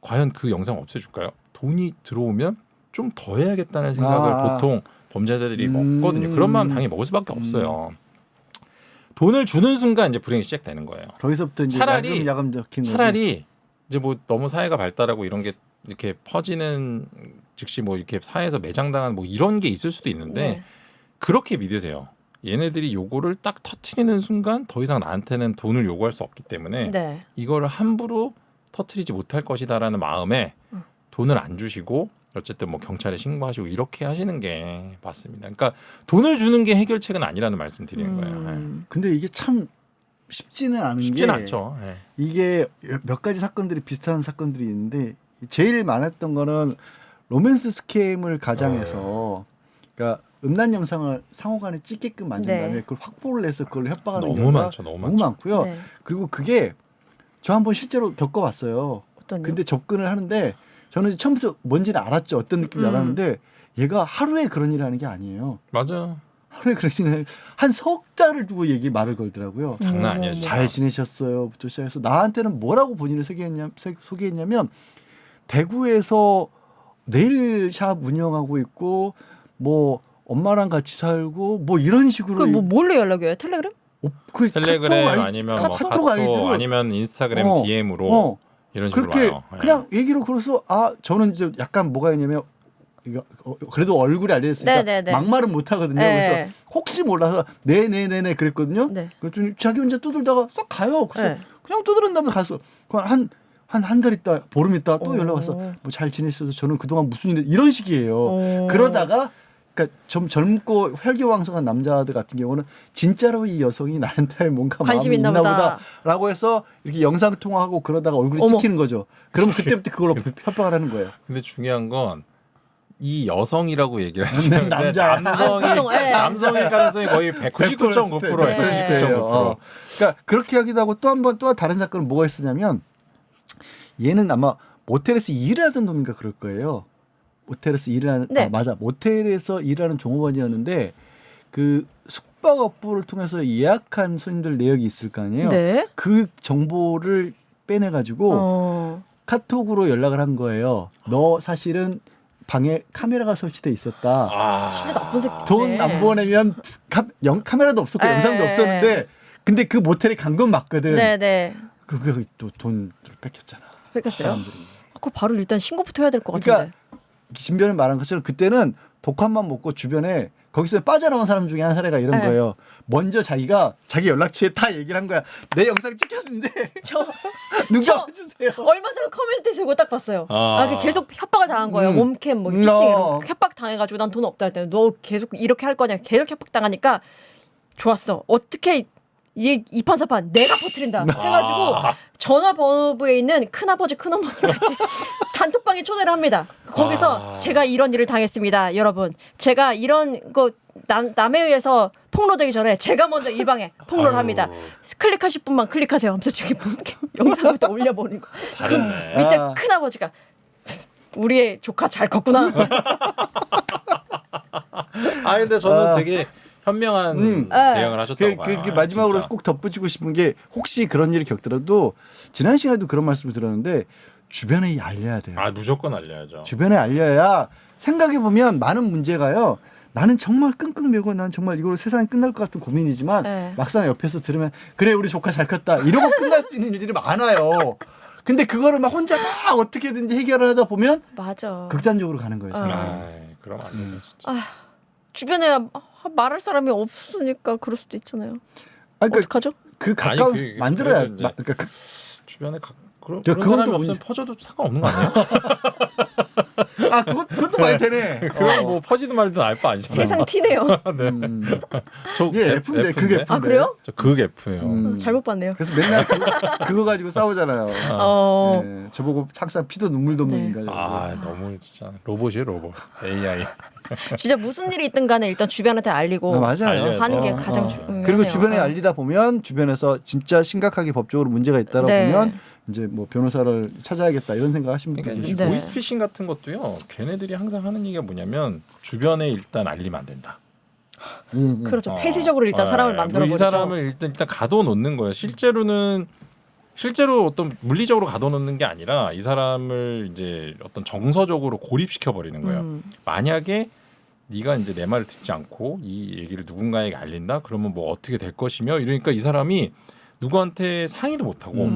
과연 그 영상 없애줄까요? 돈이 들어오면 좀 더 해야겠다는 생각을 보통 범죄자들이 먹거든요. 그런 마음 당연히 먹을 수밖에 없어요. 돈을 주는 순간 이제 불행이 시작되는 거예요. 거기서부터 이제 차라리 야금 적힌 이제 뭐 너무 사회가 발달하고 이런 게 이렇게 퍼지는 즉시 뭐 이렇게 사회에서 매장당한 뭐 이런 게 있을 수도 있는데 네. 그렇게 믿으세요. 얘네들이 요거를 딱 터트리는 순간 더 이상 나한테는 돈을 요구할 수 없기 때문에 네. 이거를 함부로 터트리지 못할 것이다라는 마음에 돈을 안 주시고 어쨌든 뭐 경찰에 신고하시고 이렇게 하시는 게 맞습니다. 그러니까 돈을 주는 게 해결책은 아니라는 말씀 드리는 거예요. 네. 근데 이게 참 쉽지는 않은 쉽지는 게 않죠. 네. 이게 몇 가지 사건들이 비슷한 사건들이 있는데 제일 많았던 거는 로맨스 스캠을 가장해서 그러니까 음란 영상을 상호간에 찍게끔 만든 네. 다음에 그걸 확보를 해서 그걸 협박하는 너무 경우가 많죠. 너무 너무 많죠. 많고요. 네. 그리고 그게 저 한번 실제로 겪어봤어요. 어떤요? 근데 접근을 하는데 저는 이제 처음부터 뭔지는 알았죠. 어떤 느낌인지 알았는데 얘가 하루에 그런 일을 하는 게 아니에요. 맞아요. 하루에 그런 일을 한 석 달을 두고 말을 걸더라고요. 장난 아니에요. 진짜. 잘 지내셨어요?부터 시작해서 나한테는 뭐라고 본인을 소개했냐면 대구에서 네일샵 운영하고 있고 뭐 엄마랑 같이 살고 뭐 이런 식으로 그 뭘로 연락해요? 텔레그램? 그 텔레그램 카톡 아니면 뭐 카톡 카톡 아이디를 아니면 인스타그램 어, DM으로 이런 식으로 그렇게 와요. 네. 그냥 얘기로 걸어서 저는 이제 약간 뭐가 있냐면 이거 그래도 얼굴이 알려졌으니까 네네네. 막말은 못 하거든요. 네. 그래서 혹시 몰라서 네네네네 그랬거든요. 네. 그랬더니 자기 혼자 떠들다가 싹 가요. 그래서 네. 그냥 떠들은 다음에 갔어. 한 한 달 있다 보름 있다 또 오. 연락 와서 뭐 잘 지냈어도 저는 그동안 무슨 일 이런 식이에요. 오. 그러다가 그러니까 좀 젊고 혈기왕성한 남자들 같은 경우는 진짜로 이 여성이 나한테 뭔가 관심 마음이 있나 있나 보다. 보다라고 해서 이렇게 영상 통화하고 그러다가 얼굴이 어머. 찍히는 거죠. 그러면 그때부터 그걸로 협박을 하는 거예요. 근데 중요한 건 이 여성이라고 얘기를 네, 하시는데 남자야. 남성이 보통, 예. 남성의 가능성이 거의 199.9%예요. 네. 199.9%. 그러니까 그렇게 하기도 하고 또 다른 사건은 뭐가 있었냐면 얘는 아마 모텔에서 일을 하던 놈인가 그럴 거예요. 모텔에서 일을 하는 네. 맞아. 모텔에서 일하는 종업원이었는데 그 숙박업부를 통해서 예약한 손님들 내역이 있을 거 아니에요. 네. 그 정보를 빼내 가지고 카톡으로 연락을 한 거예요. 너 사실은 방에 카메라가 설치돼 있었다. 아, 진짜 나쁜 새끼. 돈 안 보내면 카메라도 없었고 에. 영상도 없었는데 근데 그 모텔에 간 건 맞거든. 네네. 그거 또 돈을 뺏겼잖아. 뺏겼어요? 사람들이. 그거 바로 일단 신고부터 해야 될 것 그러니까 같은데. 신변을 말한 것처럼 그때는 독한만 먹고 주변에 거기서 빠져나온 사람 중에 한 사례가 이런 네. 거예요. 먼저 자기가 자기 연락처에 다 얘기를 한 거야. 내 영상 찍혔는데 저 누가 해주세요. 얼마 전에 커뮤니티에서 이거 딱 봤어요. 그 계속 협박을 당한 거예요. 몸캠 뭐 피싱 이런 거 협박 당해가지고 난 돈 없다 했더니 너 계속 이렇게 할 거냐 계속 협박 당하니까 좋았어. 어떻게 이판사판 내가 퍼뜨린다. 그래가지고 전화번호부에 있는 큰아버지 큰어머니까지 단톡방에 초대를 합니다. 거기서 제가 이런 일을 당했습니다. 여러분 제가 이런 거 남에 의해서 폭로되기 전에 제가 먼저 이 방에 폭로를 합니다. 클릭하실 분만 클릭하세요. 하면서 저기 영상을 또 올려보는 거. 잘했네. 밑에 큰아버지가 우리의 조카 잘 컸구나. 아 근데 저는 되게 현명한 대응을 하셨다고 봐요. 그 마지막으로 진짜. 꼭 덧붙이고 싶은 게 혹시 그런 일이 겪더라도 지난 시간에도 그런 말씀을 드렸는데 주변에 알려야 돼요. 아 무조건 알려야죠. 주변에 알려야 생각해 보면 많은 문제가요. 나는 정말 끙끙 매고 난 정말 이걸로 세상이 끝날 것 같은 고민이지만 네. 막상 옆에서 들으면 그래 우리 조카 잘 컸다 이러고 끝날 수 있는 일들이 많아요. 근데 그거를 막 혼자 막 어떻게든지 해결을 하다 보면 맞아. 극단적으로 가는 거예요. 정말. 아, 그럼 안 되네 진짜. 주변에 말할 사람이 없으니까 그럴 수도 있잖아요. 아, 그러니까 어떡하죠? 그 가까운 아니, 만들어야 그래도 이제 그러니까 주변에 그런 그건 사람이 또 없으면 문제. 퍼져도 상관없는 거 아니에요? 그것도 말 되네. 그럼 뭐 퍼지든 말든 알 바 아니잖아요. 세상 티네요. 저 예, F인데 그게 F인데. 아 그래요? 저극 F예요. 잘못 봤네요. 그래서 맨날 그거 가지고 싸우잖아요. 예, 저보고 항상 피도 눈물도 네. 없는 인간. 아 너무 진짜 로봇이에요 로봇. AI. 진짜 무슨 일이 있든 간에 일단 주변한테 알리고 맞아요. 알려야 하는 게 어, 가장 어. 중요해요. 그리고 주변에 알리다 보면 주변에서 진짜 심각하게 법적으로 문제가 있다라고 네. 보면 이제 뭐 변호사를 찾아야겠다 이런 생각 하시는 분들 그러니까 계시고. 네. 보이스피싱 같은 것도요. 걔네들이 항상 하는 얘기가 뭐냐면 주변에 일단 알리면 안 된다. 그렇죠. 폐쇄적으로 일단 사람을 만들어 이 버리죠. 사람을 일단 가둬놓는 거예요. 실제로 어떤 물리적으로 가둬놓는 게 아니라 이 사람을 이제 어떤 정서적으로 고립시켜 버리는 거예요. 만약에 네가 이제 내 말을 듣지 않고 이 얘기를 누군가에게 알린다, 그러면 뭐 어떻게 될 것이며 이러니까 이 사람이 누구한테 상의도 못 하고,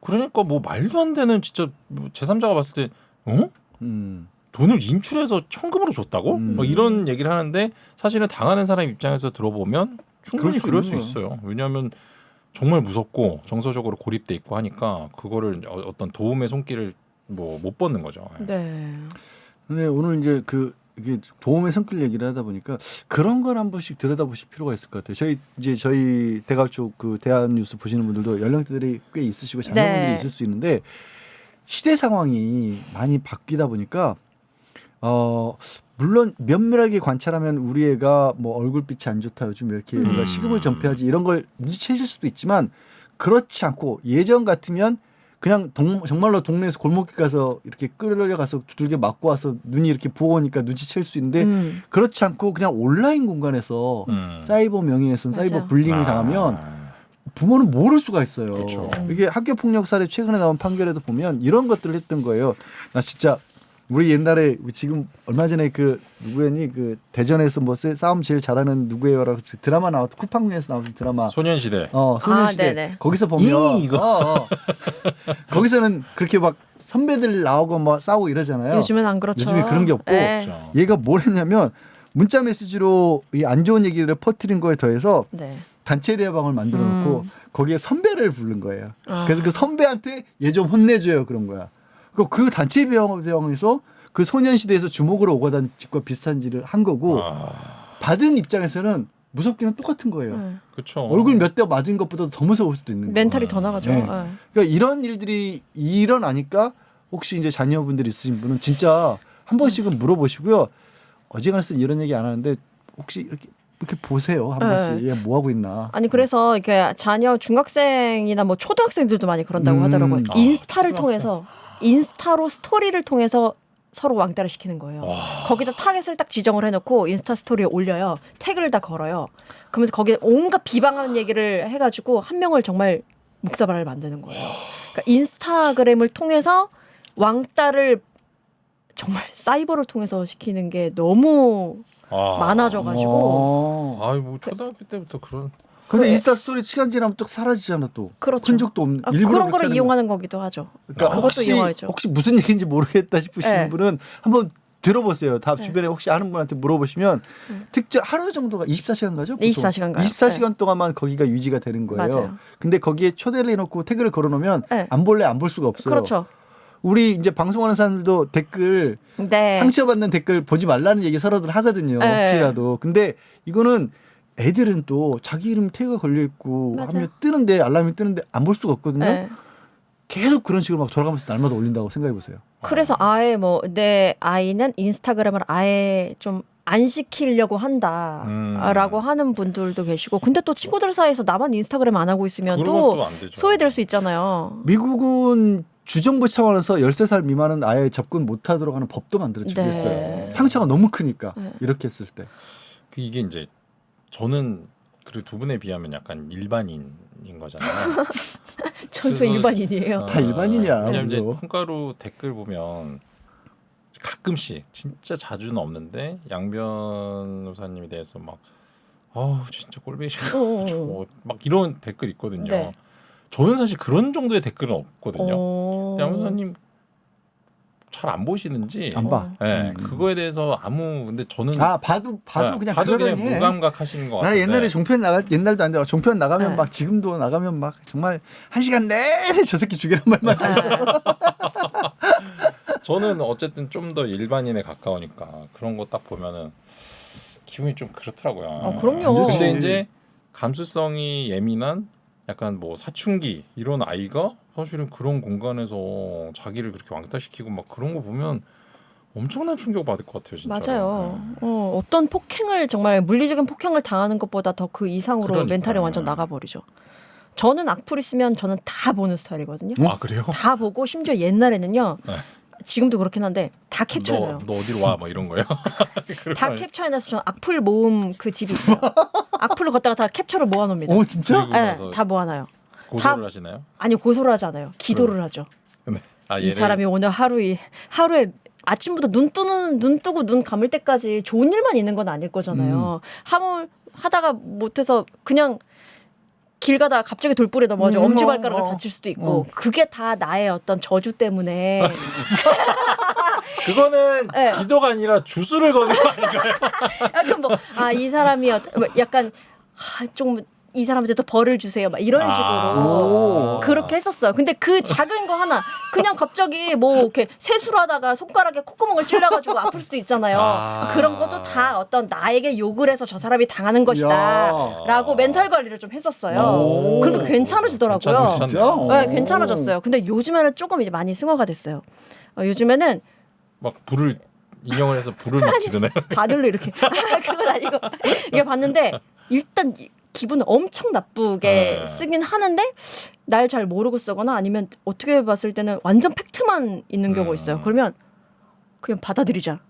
그러니까 뭐 말도 안 되는 진짜 뭐 제3자가 봤을 때, 돈을 인출해서 현금으로 줬다고? 막 이런 얘기를 하는데 사실은 당하는 사람 입장에서 들어보면 충분히 그럴 수 있어요. 왜냐하면 정말 무섭고 정서적으로 고립돼 있고 하니까 그거를 어떤 도움의 손길을 뭐 못 뻗는 거죠. 네. 근데 오늘 이제 이게 도움의 손길 얘기를 하다 보니까 그런 걸 한 번씩 들여다보실 필요가 있을 것 같아요. 저희 대가 쪽 그 대한뉴스 보시는 분들도 연령대들이 꽤 있으시고 장년분들이 네. 있을 수 있는데 시대 상황이 많이 바뀌다 보니까 물론 면밀하게 관찰하면 우리 애가 뭐 얼굴빛이 안 좋다 요즘 왜 이렇게 애가 식음을 전폐하지 이런 걸 눈치채실 수도 있지만 그렇지 않고 예전 같으면 그냥 정말로 동네에서 골목길 가서 이렇게 끌려가서 두들겨 맞고 와서 눈이 이렇게 부어오니까 눈치챌 수 있는데 그렇지 않고 그냥 온라인 공간에서 사이버 명예훼손, 맞아요. 사이버 불링을 당하면 부모는 모를 수가 있어요. 그렇죠. 이게 학교 폭력 사례 최근에 나온 판결에도 보면 이런 것들을 했던 거예요. 나 진짜 우리 옛날에 지금 얼마 전에 그 누구였니 그 대전에서 뭐 싸움 제일 잘하는 누구예요라고 드라마 나왔 쿠팡에서 나온 드라마 소년시대. 소년시대 네네. 거기서 보면 거기서는 그렇게 막 선배들 나오고 뭐 싸우고 이러잖아요. 요즘엔 안 그렇죠. 요즘에 그런 게 없고 네. 얘가 뭘 했냐면 문자 메시지로 이 안 좋은 얘기를 퍼뜨린 거에 더해서 네. 단체 대화방을 만들어 놓고 거기에 선배를 부른 거예요. 그래서 그 선배한테 얘 좀 혼내줘요 그런 거야. 그 단체 대화방에서 그 소년시대에서 주먹으로 오가던 짓과 비슷한 일을 한 거고 받은 입장에서는 무섭기는 똑같은 거예요. 그렇죠. 얼굴 몇 대 맞은 것보다 더 무서울 수도 있는 거예요. 멘탈이 더 나가죠. 네. 네. 그러니까 이런 일들이 일어나니까 혹시 이제 자녀분들 있으신 분은 진짜 한 번씩은 물어보시고요. 어지간히 이런 얘기 안 하는데 혹시 이렇게 보세요. 한 번씩 얘 뭐 하고 있나. 아니 그래서 이렇게 자녀 중학생이나 뭐 초등학생들도 많이 그런다고 하더라고요. 아, 인스타를 초등학생. 통해서 인스타로 스토리를 통해서 서로 왕따를 시키는 거예요. 거기다 타겟을 딱 지정을 해놓고 인스타 스토리에 올려요. 태그를 다 걸어요. 그러면서 거기에 온갖 비방하는 얘기를 해가지고 한 명을 정말 묵사발을 만드는 거예요. 그러니까 인스타그램을 통해서 왕따를 정말 사이버를 통해서 시키는 게 너무 많아져가지고 아이 뭐 초등학교 때부터 그런. 근데 인스타 스토리 시간 지나면 또 사라지잖아 또. 그렇죠. 큰 적도 없는. 일부러 그런 그렇게 거를 하는 이용하는 거기도 하죠. 그러니까 그것도 이용하죠. 혹시 무슨 얘기인지 모르겠다 싶으신 네. 분은 한번 들어보세요. 다 주변에 혹시 아는 분한테 물어보시면 특정 하루 정도가 24시간 가죠? 네, 24시간 가요. 24시간 동안만 거기가 유지가 되는 거예요. 맞아요. 근데 거기에 초대를 해놓고 태그를 걸어놓으면 네. 안 볼래 안 볼 수가 없어요. 그렇죠. 우리 이제 방송하는 사람들도 댓글 네. 상처받는 댓글 보지 말라는 얘기 서로들 하거든요. 네. 혹시라도. 근데 이거는 애들은 또 자기 이름 태그가 걸려 있고 맞아요. 하면 뜨는데 알람이 뜨는데 안 볼 수가 없거든요. 네. 계속 그런 식으로 막 돌아가면서 날마다 올린다고 생각해 보세요. 그래서 아예 뭐 내 아이는 인스타그램을 아예 좀 안 시키려고 한다라고 하는 분들도 계시고 근데 또 친구들 사이에서 나만 인스타그램 안 하고 있으면 그런 또 것도 안 되죠. 소외될 수 있잖아요. 미국은 주정부 차원에서 13살 미만은 아예 접근 못하도록 하는 법도 만들어지고 네. 있어요. 상처가 너무 크니까 네. 이렇게 했을 때. 이게 이제 저는 그리고 두 분에 비하면 약간 일반인인 거잖아요. 저도 그래서- 일반인이에요. 다 일반인이야, 왜냐면 이제 그죠? 콩가루 댓글 보면 가끔씩 진짜 자주는 없는데 양 변호사님에 대해서 막 진짜 꼴보기 싫어. 막 이런 댓글 있거든요. 네. 저는 사실 그런 정도의 댓글은 없거든요. 어. 양 변호사님 잘 안 보시는지 안 봐. 네, 그거에 대해서 근데 저는 봐도 네, 그냥 봐도 그냥 그러려니 해. 무감각하시는 것 나 같아요. 옛날에 종편 옛날도 안 돼. 종편 나가면 네. 막 지금도 나가면 막 정말 1시간 내내 저 새끼 죽이란 말만 해요. 저는 어쨌든 좀 더 일반인에 가까우니까 그런 거 딱 보면은 기분이 좀 그렇더라고요. 그럼요. 안 좋지. 근데 이제 감수성이 예민한 약간 뭐 사춘기 이런 아이가 사실은 그런 공간에서 자기를 그렇게 왕따시키고 막 그런 거 보면 엄청난 충격 받을 것 같아요, 진짜. 맞아요. 어떤 폭행을 정말 물리적인 폭행을 당하는 것보다 더 그 이상으로 그러니까요. 멘탈이 완전 나가버리죠. 저는 악플 있으면 저는 다 보는 스타일이거든요. 아 그래요? 다 보고 심지어 옛날에는요. 네. 지금도 그렇긴 한데 다 캡처해놔요. 너 어디로 와? 뭐 이런 거예요? 다 캡처해놔서 저 악플 모음 그 집이 있어요. 악플을 걷다가 다 캡처를 모아놓습니다. 오 진짜? 그리고 네, 나서 다 모아놔요. 고소를 하시나요? 아니요 고소를 하지 않아요. 기도를 하죠. 네. 이 사람이 오늘 하루에 아침부터 눈 뜨고 눈 감을 때까지 좋은 일만 있는 건 아닐 거잖아요. 하다가 못해서 그냥 길 가다가 갑자기 돌불에 넘어져 엄지발가락을 다칠 수도 있고 그게 다 나의 어떤 저주 때문에 그거는 네. 기도가 아니라 주술을 거는 거 아닌가요? 약간 이 사람이 약간 좀 이 사람한테 또 벌을 주세요. 막 이런 식으로 그렇게 했었어요. 근데 그 작은 거 하나 그냥 갑자기 뭐 이렇게 세수를 하다가 손가락에 콧구멍을 찔러가지고 아플 수도 있잖아요. 그런 것도 다 어떤 나에게 욕을 해서 저 사람이 당하는 것이다라고 멘탈 관리를 좀 했었어요. 그러니까 괜찮아지더라고요. 진짜? 네, 괜찮아졌어요. 근데 요즘에는 조금 이제 많이 승화가 됐어요. 요즘에는 막 불을 인형을 해서 불을 막 지르나요? 바늘로 이렇게 그건 아니고 이게 봤는데 일단 기분을 엄청 나쁘게 쓰긴 하는데 날 잘 모르고 쓰거나 아니면 어떻게 봤을 때는 완전 팩트만 있는 경우가 있어요. 그러면 그냥 받아들이자.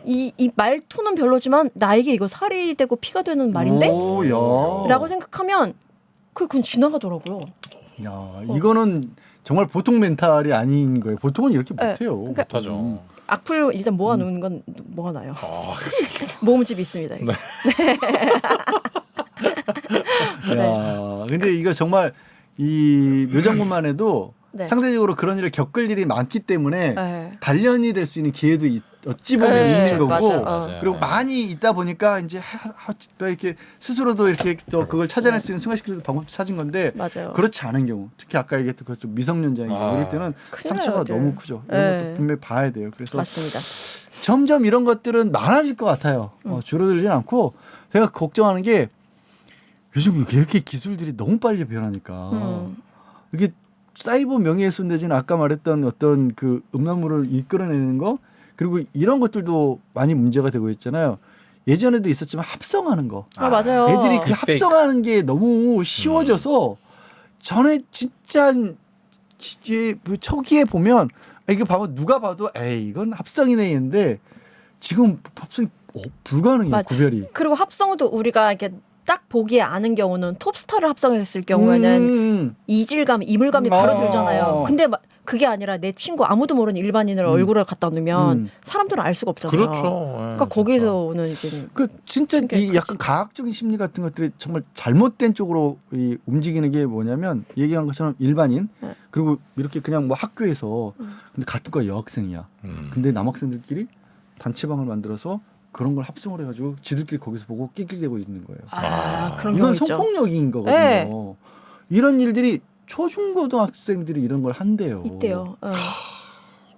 이 말투는 별로지만 나에게 이거 살이 되고 피가 되는 말인데? 라고 생각하면 그건 지나가더라고요. 야, 이거는 정말 보통 멘탈이 아닌 거예요. 보통은 이렇게 네. 못해요. 그러니까 못하죠. 악플 일단 모아놓은 건 모아놔요. 모음집이 있습니다. 이게. 야, 근데 이거 정말 이 묘장군만 해도 네. 상대적으로 그런 일을 겪을 일이 많기 때문에 네. 단련이 될 수 있는 기회도 어찌 보면 네, 있는 거고 맞아. 맞아요. 그리고 많이 있다 보니까 이제 이렇게 스스로도 이렇게 또 그걸 찾아낼 수 있는 승화시키는 방법도 찾은 건데 맞아요. 그렇지 않은 경우 특히 아까 얘기했던 그 미성년자인 경우 이럴 때는 큰일 상처가 나요, 너무 네. 크죠. 이런 네. 것도 분명히 봐야 돼요. 그래서 맞습니다. 점점 이런 것들은 많아질 것 같아요. 줄어들진 않고 제가 걱정하는 게 요즘 이렇게 기술들이 너무 빨리 변하니까 이게 사이버 명예훼손 대신 아까 말했던 어떤 그 음란물을 이끌어내는 거 그리고 이런 것들도 많이 문제가 되고 있잖아요. 예전에도 있었지만 합성하는 거. 맞아요. 애들이 그 딥페이크. 합성하는 게 너무 쉬워져서 전에 진짜 초기에 보면 이거 봐봐 누가 봐도 에이 이건 합성이네 했는데 지금 합성이 불가능해요. 맞- 구별이. 그리고 합성도 우리가 이렇게 딱 보기에 아는 경우는 톱스타를 합성했을 경우에는 이질감, 이물감이 바로 들잖아요. 근데 그게 아니라 내 친구 아무도 모르는 일반인을 얼굴을 갖다 놓으면 사람들은 알 수가 없잖아요. 그렇죠. 그러니까 거기서 오는 이제 그 진짜 이 신기하지. 약간 과학적인 심리 같은 것들이 정말 잘못된 쪽으로 이 움직이는 게 뭐냐면 얘기한 것처럼 일반인 네. 그리고 이렇게 그냥 뭐 학교에서 근데 같은 과 여학생이야. 근데 남학생들끼리 단체방을 만들어서 그런 걸 합성을 해가지고 지들끼리 거기서 보고 낄낄대고 있는 거예요. 그런 경우 이건 있죠. 성폭력인 거거든요. 네. 이런 일들이 초중고등학생들이 이런 걸 한대요. 있대요.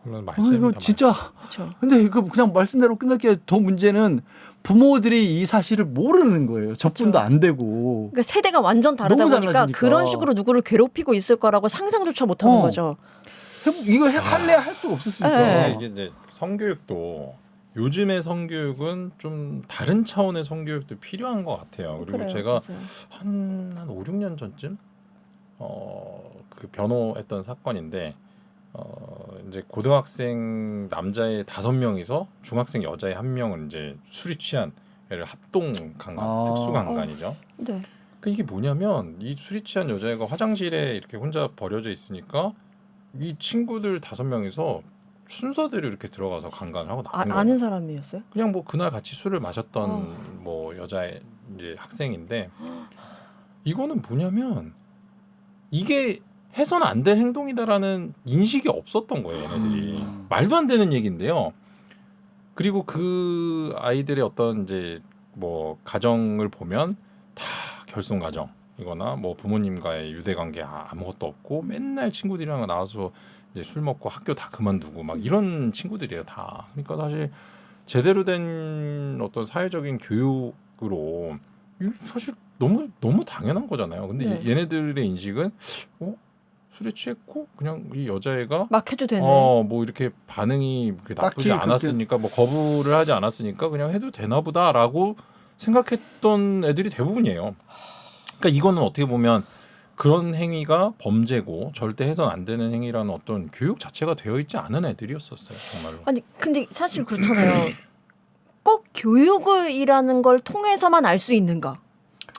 물론 이거 말씀입니다. 진짜 그렇죠. 근데 이거 그냥 말씀대로 끝날 게 더 문제는 부모들이 이 사실을 모르는 거예요. 접근도 안 되고. 그러니까 세대가 완전 다르다 너무 보니까 달라지니까. 그런 식으로 누구를 괴롭히고 있을 거라고 상상조차 못하는 어. 거죠. 이거 할래야 할 수가 없었으니까. 네. 이게 이제 성교육도 요즘의 성교육은 좀 다른 차원의 성교육도 필요한 것 같아요. 그리고 그래요, 제가 맞아요. 한 5, 6년 전쯤 그 변호했던 사건인데 이제 고등학생 남자애 5명이서 중학생 여자애 1명은 이제 술이 취한 애를 합동 강간, 특수 강간이죠. 네. 그 이게 뭐냐면 이 술이 취한 여자애가 화장실에 이렇게 혼자 버려져 있으니까 이 친구들 5명이서 순서대로 이렇게 들어가서 강간을 하고 나온 거예요. 아는 사람이었어요? 그냥 뭐 그날 같이 술을 마셨던 뭐 여자애 이제 학생인데 이거는 뭐냐면 이게 해서는 안 될 행동이다라는 인식이 없었던 거예요, 얘네들이. 말도 안 되는 얘기인데요. 그리고 그 아이들의 어떤 이제 뭐 가정을 보면 다 결손 가정이거나 뭐 부모님과의 유대 관계 아무것도 없고 맨날 친구들이랑 나와서 이제 술 먹고 학교 다 그만두고 막 이런 친구들이에요, 다. 그러니까 사실 제대로 된 어떤 사회적인 교육으로 사실 너무 당연한 거잖아요. 근데 네. 얘네들의 인식은 술에 취했고 그냥 이 여자애가 막 해도 되네. 뭐 이렇게 반응이 그렇게 나쁘지 딱히 않았으니까 뭐 거부를 하지 않았으니까 그냥 해도 되나 보다라고 생각했던 애들이 대부분이에요. 그러니까 이거는 어떻게 보면 그런 행위가 범죄고 절대 해서는 안 되는 행위라는 어떤 교육 자체가 되어 있지 않은 애들이었었어요, 정말로. 아니 근데 사실 그렇잖아요. 꼭 교육이라는 걸 통해서만 알 수 있는가?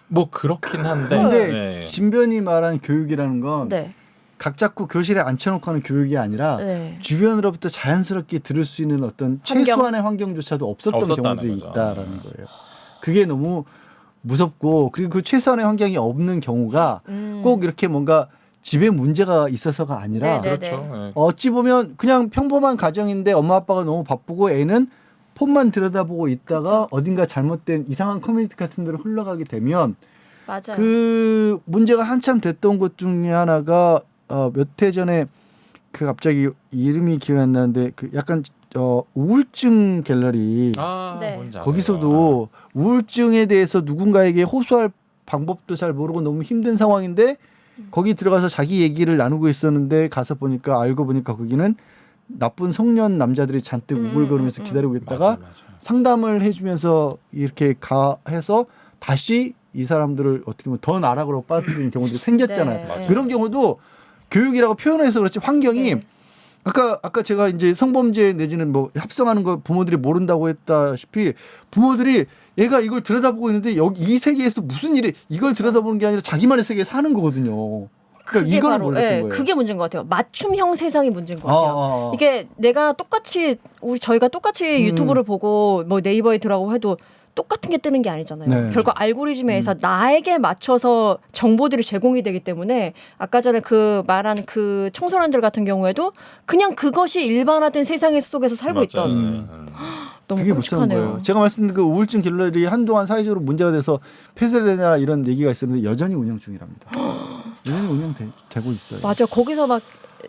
뭐 그렇긴 한데. 근데 네. 진변이 말한 교육이라는 건 네. 각 잡고 교실에 앉혀놓고 하는 교육이 아니라 네. 주변으로부터 자연스럽게 들을 수 있는 어떤 환경? 최소한의 환경조차도 없었던 없었다는 경우들이 거죠. 있다라는 거예요. 그게 너무 무섭고 그리고 그 최소한의 환경이 없는 경우가 꼭 이렇게 뭔가 집에 문제가 있어서가 아니라 네, 네. 그렇죠. 네. 어찌 보면 그냥 평범한 가정인데 엄마 아빠가 너무 바쁘고 애는 폰만 들여다보고 있다가 그쵸. 어딘가 잘못된 이상한 커뮤니티 같은 데로 흘러가게 되면 맞아요. 그 문제가 한참 됐던 것 중에 하나가 몇 해 전에 그 갑자기 이름이 기억이 안 나는데 그 약간 우울증 갤러리 네. 뭔지 알아요. 거기서도 우울증에 대해서 누군가에게 호소할 방법도 잘 모르고 너무 힘든 상황인데 거기 들어가서 자기 얘기를 나누고 있었는데 가서 보니까 알고 보니까 거기는 나쁜 성년 남자들이 잔뜩 우글거리면서 기다리고 있다가 맞아요. 상담을 해주면서 이렇게 해서 다시 이 사람들을 어떻게 보면 더 나락으로 빠뜨리는 경우들이 생겼잖아요. 네. 맞아요. 그런 경우도 교육이라고 표현해서 그렇지 환경이 네. 아까 제가 이제 성범죄 내지는 뭐 합성하는 거 부모들이 모른다고 했다시피 부모들이 얘가 이걸 들여다보고 있는데 여기 이 세계에서 무슨 일이 이걸 들여다보는 게 아니라 자기만의 세계에 사는 거거든요. 그러니까 그게 이거는 바로 몰랐던 거예요. 그게 문제인 것 같아요. 맞춤형 세상이 문제인 것 같아요. 이게 내가 똑같이 저희가 똑같이 유튜브를 보고 뭐 네이버에 들어가고 해도 똑같은 게 뜨는 게 아니잖아요. 네. 결국 알고리즘에 의해서 나에게 맞춰서 정보들이 제공이 되기 때문에 아까 전에 그 말한 그 청소년들 같은 경우에도 그냥 그것이 일반화된 세상 속에서 살고 맞아요. 있던 너무 그게 무서운 끔찍하네요. 거예요. 제가 말씀드린 그 우울증 갤러리 한동안 사회적으로 문제가 돼서 폐쇄되냐 이런 얘기가 있었는데 여전히 운영 중이랍니다. 여전히 운영되고 있어요. 맞아. 거기서 막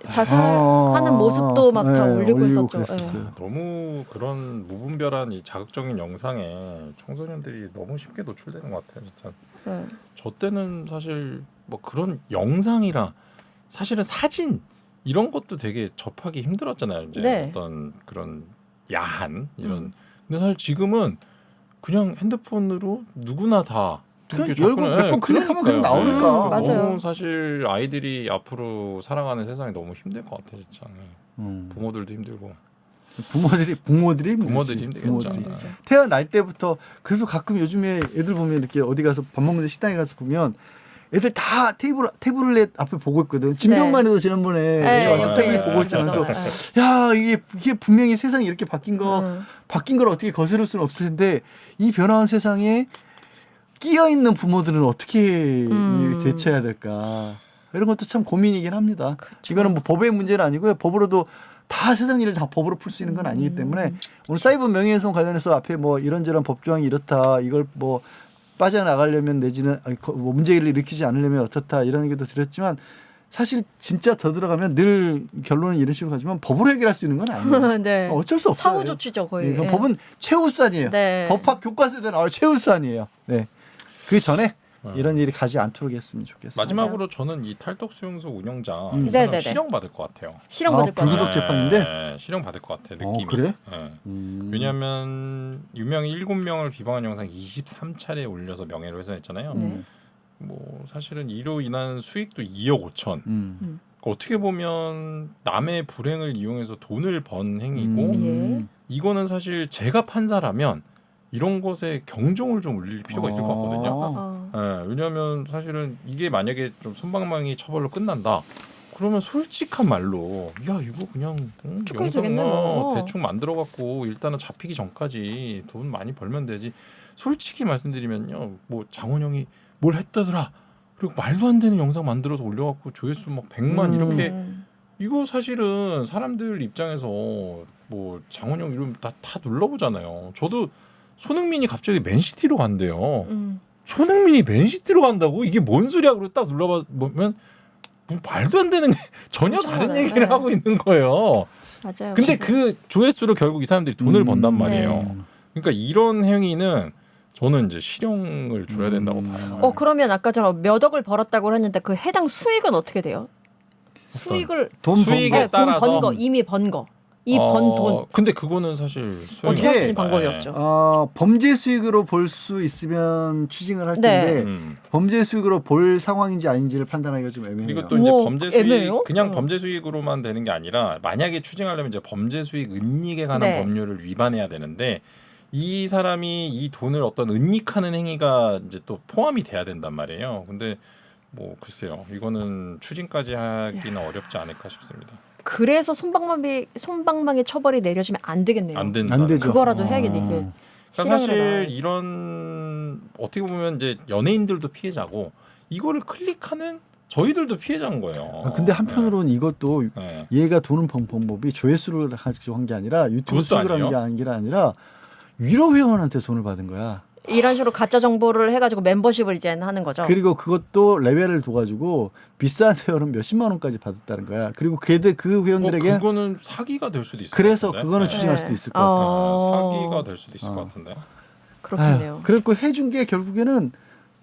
자살하는 모습도 막 다 올리고 있었죠. 그랬었어요. 예. 너무 그런 무분별한 이 자극적인 영상에 청소년들이 너무 쉽게 노출되는 것 같아요. 진짜. 예. 저 때는 사실 뭐 그런 영상이라 사실은 사진 이런 것도 되게 접하기 힘들었잖아요. 이제 네. 어떤 그런 야한 이런. 근데 사실 지금은 그냥 핸드폰으로 누구나 다 그냥 이렇게 열고 접근을- 몇 번 클릭하면 그냥 그러니까요. 나오니까. 맞아요. 너무 사실 아이들이 앞으로 살아가는 세상이 너무 힘들 것 같아요, 진짜. 부모들도 힘들고. 부모들이 힘들겠죠. 부모들이. 네. 태어날 때부터 그래서 가끔 요즘에 애들 보면 이렇게 어디 가서 밥 먹는데 식당에 가서 보면 애들 다 태블릿 앞에 보고 있거든. 진병만 해도 지난번에 네, 옆에 태블릿 보고 있잖아요. 있잖아요. 그래서 야 이게 분명히 세상이 이렇게 바뀐 걸 어떻게 거스를 수는 없을 텐데 이 변화한 세상에 끼어 있는 부모들은 어떻게 대처해야 될까 이런 것도 참 고민이긴 합니다. 이거는 뭐 법의 문제는 아니고요. 법으로도 다 세상 일을 다 법으로 풀 수 있는 건 아니기 때문에 오늘 사이버 명예훼손 관련해서 앞에 뭐 이런저런 법 조항이 이렇다 이걸 뭐 빠져나가려면 내지는 뭐 문제를 일으키지 않으려면 어떻다 이런 얘기도 드렸지만 사실 진짜 더 들어가면 늘 결론은 이런 식으로 가지만 법으로 해결할 수 있는 건 아니에요. 네. 어쩔 수 없어요. 사후 조치죠 거의. 네, 예. 법은 최우수산이에요. 네. 법학 교과서에 나올 최우수산이에요. 네. 그 전에 이런 일이 가지 않도록 했으면 좋겠어요. 마지막으로 저는 이 탈덕 수용소 운영자 이 네네네. 사람 실형 받을 것 같아요. 실형 받을 거예요. 불구속 재판인데? 실형 받을 것 같아 느낌이. 그래? 네. 왜냐하면 유명인 7명을 비방한 영상 23차례 올려서 명예를 훼손했잖아요. 네. 뭐 사실은 이로 인한 수익도 2억 5천. 음. 어떻게 보면 남의 불행을 이용해서 돈을 번 행위고 예. 이거는 사실 제가 판사라면 이런 것에 경종을 좀 울릴 필요가 있을 것 같거든요. 예, 왜냐하면 사실은 이게 만약에 좀 솜방망이 처벌로 끝난다. 그러면 솔직한 말로 야 이거 그냥 축구해도 되겠네, 영상 뭐. 대충 만들어 갖고 일단은 잡히기 전까지 돈 많이 벌면 되지. 솔직히 말씀드리면요, 뭐 장원영이 뭘 했다더라. 그리고 말도 안 되는 영상 만들어서 올려갖고 조회수 막 100만 이렇게 이거 사실은 사람들 입장에서 뭐 장원영 이름 다 눌러보잖아요. 저도 손흥민이 갑자기 맨시티로 간대요. 손흥민이 맨시티로 간다고? 이게 뭔 소리야? 그리고 딱 눌러보면 뭐 말도 안 되는 전혀 그렇죠. 다른 네. 얘기를 하고 있는 거예요. 맞아요. 근데 그 조회수로 결국 이 사람들이 돈을 번단 말이에요. 네. 그러니까 이런 행위는 저는 이제 실형을 줘야 된다고 봐요. 그러면 아까 전에 몇 억을 벌었다고 했는데 그 해당 수익은 어떻게 돼요? 수익을 수익에 돈 따라서 번 거, 이미 번 거. 이 번 돈. 근데 그거는 사실 어떻게 할 수 있는 네. 방법이 없죠. 범죄 수익으로 볼 수 있으면 추징을 할 네. 텐데 범죄 수익으로 볼 상황인지 아닌지를 판단하기가 좀 애매해요. 그리고 또 이제 우와, 범죄 수익 애매해요? 그냥 범죄 수익으로만 되는 게 아니라 만약에 추징하려면 이제 범죄 수익 은닉에 관한 네. 법률을 위반해야 되는데 이 사람이 이 돈을 어떤 은닉하는 행위가 이제 또 포함이 돼야 된단 말이에요. 근데 뭐 글쎄요, 이거는 추징까지 하기는 어렵지 않을까 싶습니다. 그래서 솜방망이 처벌이 내려지면 안 되겠네요. 안 된다. 안 되죠. 그거라도 해야겠네. 이게 그러니까 실형으로 사실 나와야지. 이런 어떻게 보면 이제 연예인들도 피해자고 이거를 클릭하는 저희들도 피해자인 거예요. 근데 한편으로는 이것도 네. 얘가 돈을 번 방법이 조회수를 가지고 한 게 아니라 유튜브 그것도 수익을 아니에요? 한 게 아니라 위로 회원한테 돈을 받은 거야. 이런 식으로 가짜 정보를 해가지고 멤버십을 이제 하는 거죠. 그리고 그것도 레벨을 둬가지고 비싼 회원은 몇십만 원까지 받았다는 거야. 그리고 그 회원들에게 그거는 사기가 될 수도 있을 그래서 것 같은데. 그거는 네. 추징할 수도 있을 것 같아. 사기가 될 수도 있을 것 같은데. 그렇겠네요. 그리고 해준 게 결국에는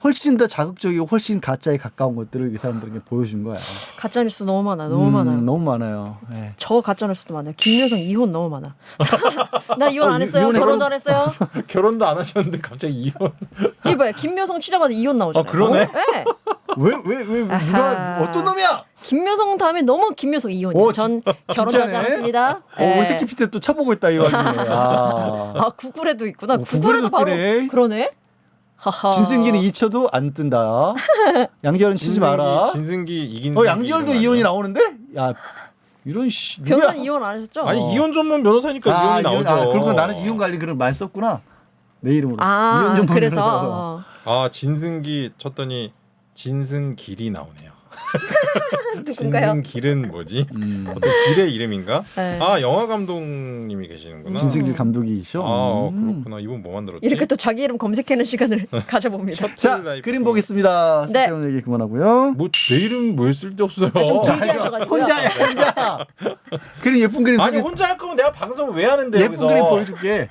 훨씬 더 자극적이고 훨씬 가짜에 가까운 것들을 이 사람들에게 보여준 거야. 가짜 뉴스 너무 많아. 너무 많아요. 너무 많아요. 네. 저 가짜 뉴스도 많아요. 김여성 이혼 너무 많아. 나 이혼 안 했어요. 이혼했어? 결혼도 안 했어요. 결혼도 안 하셨는데 갑자기 이혼. 이게 뭐야? 김여성 치자마자 이혼 나오잖아요. 그러네. 네. 왜 누가 어떤 놈이야? 김여성 다음에 너무 김여성 이혼이에요. 전 결혼하지 진짜네? 않았습니다. 우리 새끼 피테 또 쳐보고 있다 이 와중에. 구글에도 있구나. 구글에도 구글에도 바로 뜨네. 그러네. 하하. 진승기는 2쳐도 안 뜬다. 양지열은 치지 마라. 진승기 이긴. 양지열도 이혼이 나오는데? 야 이런 씨. 누구야? 변호사는 이혼 안 하셨죠? 아니 이혼 전문 변호사니까 이혼이 나오죠. 그리고 나는 이혼 관리 글을 많이 썼구나. 내 이름으로 아, 이현종 그래서 방면으로. 아 진승기 쳤더니 진승길이 나오네요. 누군가요? 진승길은 뭐지? 어떤 길의 이름인가? 네. 아 영화 감독님이 계시는구나. 진승길 감독이시죠. 아 그렇구나. 이분 뭐 만들었지? 이렇게 또 자기 이름 검색하는 시간을 가져봅니다. 자, 라이프. 그림 보겠습니다. 네. 쓸데없는 얘기 그만하고요. 뭐내 이름 뭐 쓸데없어요. 좀 길게 하셔가지고요. 혼자야, 혼자. 그림 예쁜 그림 아니 소개- 혼자 할 거면 내가 방송을 왜 하는데 예쁜 여기서. 그림 보여줄게.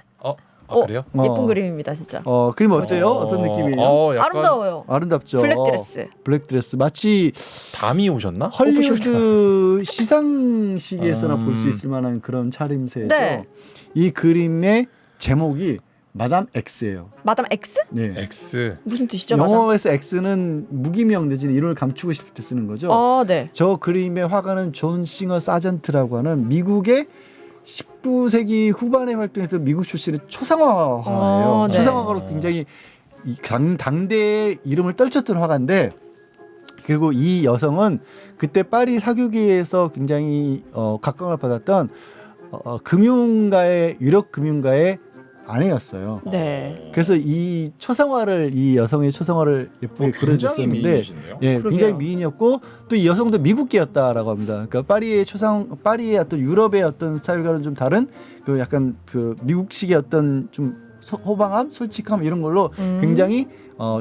그래요? 예쁜 그림입니다, 진짜. 그림 어때요? 어떤 느낌이에요? 약간 아름다워요. 아름답죠. 블랙드레스. 블랙드레스 마치 담이 오셨나? 헐리우드 시상식에서나 볼 수 음. 있을 만한 그런 차림새죠. 네. 이 그림의 제목이 마담 X예요. 마담 X? 네. X. 무슨 뜻이죠, 마담? 영어에서 X는 무기명 내지는 이름을 감추고 싶을 때 쓰는 거죠. 네. 저 그림의 화가는 존 싱어 사전트라고 하는 미국의 19세기 후반에 활동했던 미국 출신의 초상화가예요. 네. 초상화가로 굉장히 당대의 이름을 떨쳤던 화가인데, 그리고 이 여성은 그때 파리 사교계에서 굉장히 각광을 받았던 금융가의 유력 금융가의 아내였어요. 네. 그래서 이 여성의 초상화를 예쁘게 굉장히 그려줬었는데, 미인이신데요. 예, 그러게요. 굉장히 미인이었고 또 이 여성도 미국계였다라고 합니다. 그러니까 파리의 어떤 유럽의 어떤 스타일과는 좀 다른 그 약간 그 미국식의 어떤 좀 호방함, 솔직함 이런 걸로 굉장히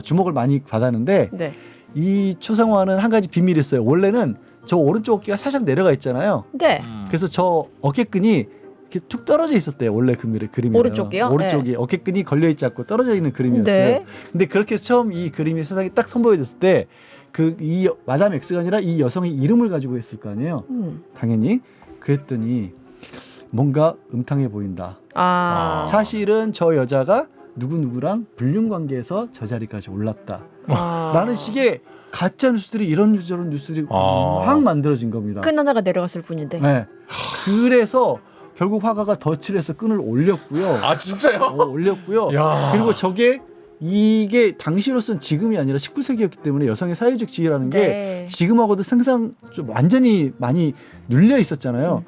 주목을 많이 받았는데, 네. 이 초상화는 한 가지 비밀이 있어요. 원래는 저 오른쪽 어깨가 살짝 내려가 있잖아요. 네. 그래서 저 어깨끈이 이렇게 툭 떨어져 있었대요. 원래 그림이 오른쪽이요? 오른쪽이 어깨끈이 걸려 있지 않고 떨어져 있는 그림이었어요. 네. 근데 그렇게 해서 처음 이 그림이 세상에 딱 선보여졌을 때 이 마담 X가 아니라 이 여성의 이름을 가지고 있을 거 아니에요. 당연히. 그랬더니 뭔가 음탕해 보인다. 아. 사실은 저 여자가 누구누구랑 불륜 관계에서 저 자리까지 올랐다. 라는 식의 가짜 뉴스들이 이런 저런 뉴스들이 확 만들어진 겁니다. 끈 하나가 내려갔을 뿐인데. 네. 그래서 결국 화가가 덫을 해서 끈을 올렸고요. 아 진짜요? 올렸고요. 야. 그리고 이게 당시로서는 지금이 아니라 19세기였기 때문에 여성의 사회적 지위라는 게 네. 지금하고도 생상 좀 완전히 많이 눌려 있었잖아요.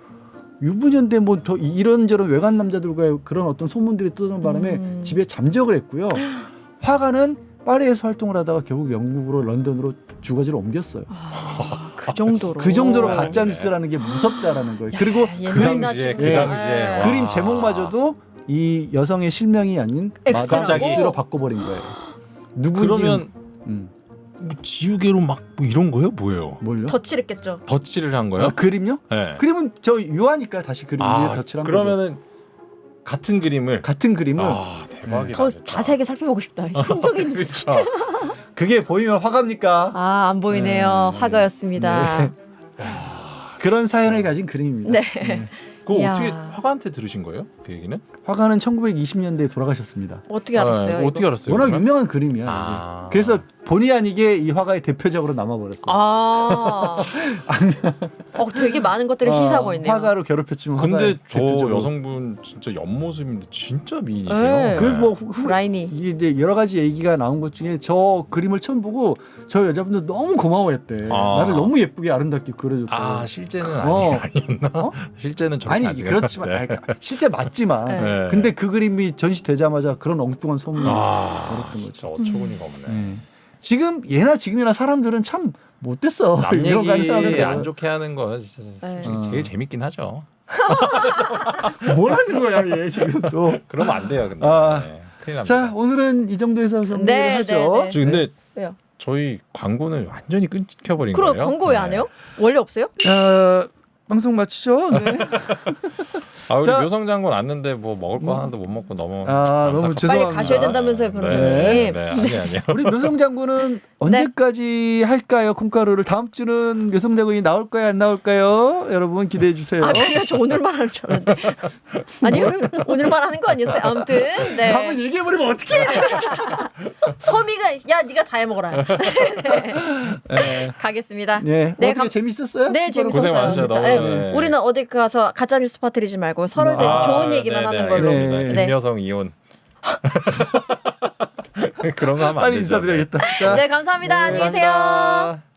유부녀인데 뭐 더 이런저런 외간 남자들과의 그런 어떤 소문들이 떠도는 바람에 집에 잠적을 했고요. 화가는 파리에서 활동을 하다가 결국 영국으로 런던으로 주거지를 옮겼어요. 그 정도로. 그 정도로 가짜 뉴스라는 게 무섭다라는 거예요. 그리고 옛날 당시에, 그 당시에. 와. 그림 제목마저도 이 여성의 실명이 아닌 마담 X라고? X로 바꿔버린 거예요. 누군지 그러면 뭐 지우개로 막 뭐 이런 거요? 뭐예요? 뭘요? 덧칠했겠죠. 덧칠을 한 거요? 그림요? 네. 그림은 저 유하니까 다시 그림 위에 덧칠한 거죠. 그러면은 같은 그림을 같은 그림을 대박이다. 더 진짜. 자세하게 살펴보고 싶다. 흔적이 있는지. 그렇죠. 그게 보이면 화가입니까? 안 보이네요. 화가였습니다. 그런 사연을 가진 그림입니다. 네. 그거 이야. 어떻게 화가한테 들으신 거예요? 그 얘기는? 화가는 1920년대에 돌아가셨습니다. 어떻게 알았어요? 이거? 어떻게 알았어요? 워낙 그러면? 유명한 그림이야. 아. 이게. 그래서 본의 아니게 이 화가의 대표적으로 남아버렸어요. 되게 많은 것들을 시사하고 있네요. 화가로 괴롭혔지만 근데 화가의 저 대표적으로. 여성분 진짜 옆모습인데 진짜 미인이세요. 네. 그래서 뭐 라인이. 이게 이제 여러 가지 얘기가 나온 것 중에 저 그림을 처음 보고 저 여자분도 너무 고마워했대. 아. 나를 너무 예쁘게 아름답게 그려줬다. 실제는 아니었나? 실제는 저렇게 아니 안 그렇지만 생겼는데. 그러니까 실제 맞지만 네. 근데 그 그림이 전시되자마자 그런 엉뚱한 소문이 아 벌었던 진짜 거죠. 어처구니가 없네. 지금이나 사람들은 참 못됐어. 남 이런 거 하는 얘기 사람들은. 안 좋게 하는 거 진짜 네. 솔직히 제일 재밌긴 하죠. 뭘 하는 거야 얘 지금 또. 그러면 안 돼요, 근데. 아. 네, 큰일 납니다. 자 오늘은 이 정도에서 정리를 네, 하죠. 네, 네. 저 근데 왜요? 저희 광고는 완전히 끊겨버린 그럼 거예요. 광고 왜 안 해요? 원래 없어요? 방송 마치죠. 네. 아 우리 자. 묘성장군 왔는데 뭐 먹을 거 하나도 못 먹고 너무 너무 안타깝다. 죄송합니다. 빨리 가셔야 된다면서요, 변호사님. 네, 아니요. 우리 묘성 장군은 언제까지 할까요? 콩가루를 다음 주는 묘성 장군이 나올까요? 안 나올까요? 여러분 기대해 주세요. 그래요? 저 오늘만 하는 줄 알았는데. 아니요? 오늘만 하는 거 아니었어요? 아무튼. 네. 답을 얘기해 버리면 어떡해? 서미가 야 네가 다 해먹어라. 네. 가겠습니다. 네. 네, 어떻게 재밌었어요? 네, 재밌었어요. 고생 많으셔요. 진짜. 너무. 네. 네. 우리는 어디 가서 가짜 뉴스 퍼뜨리지 말고 서로 좋은 얘기만 하는 걸로. 알겠습니다. 네. 김여성 이혼. 그런 거 하면 안 빨리 되죠. 인사드려야겠다. 자. 네, 감사합니다. 안녕히 계세요. 감사합니다.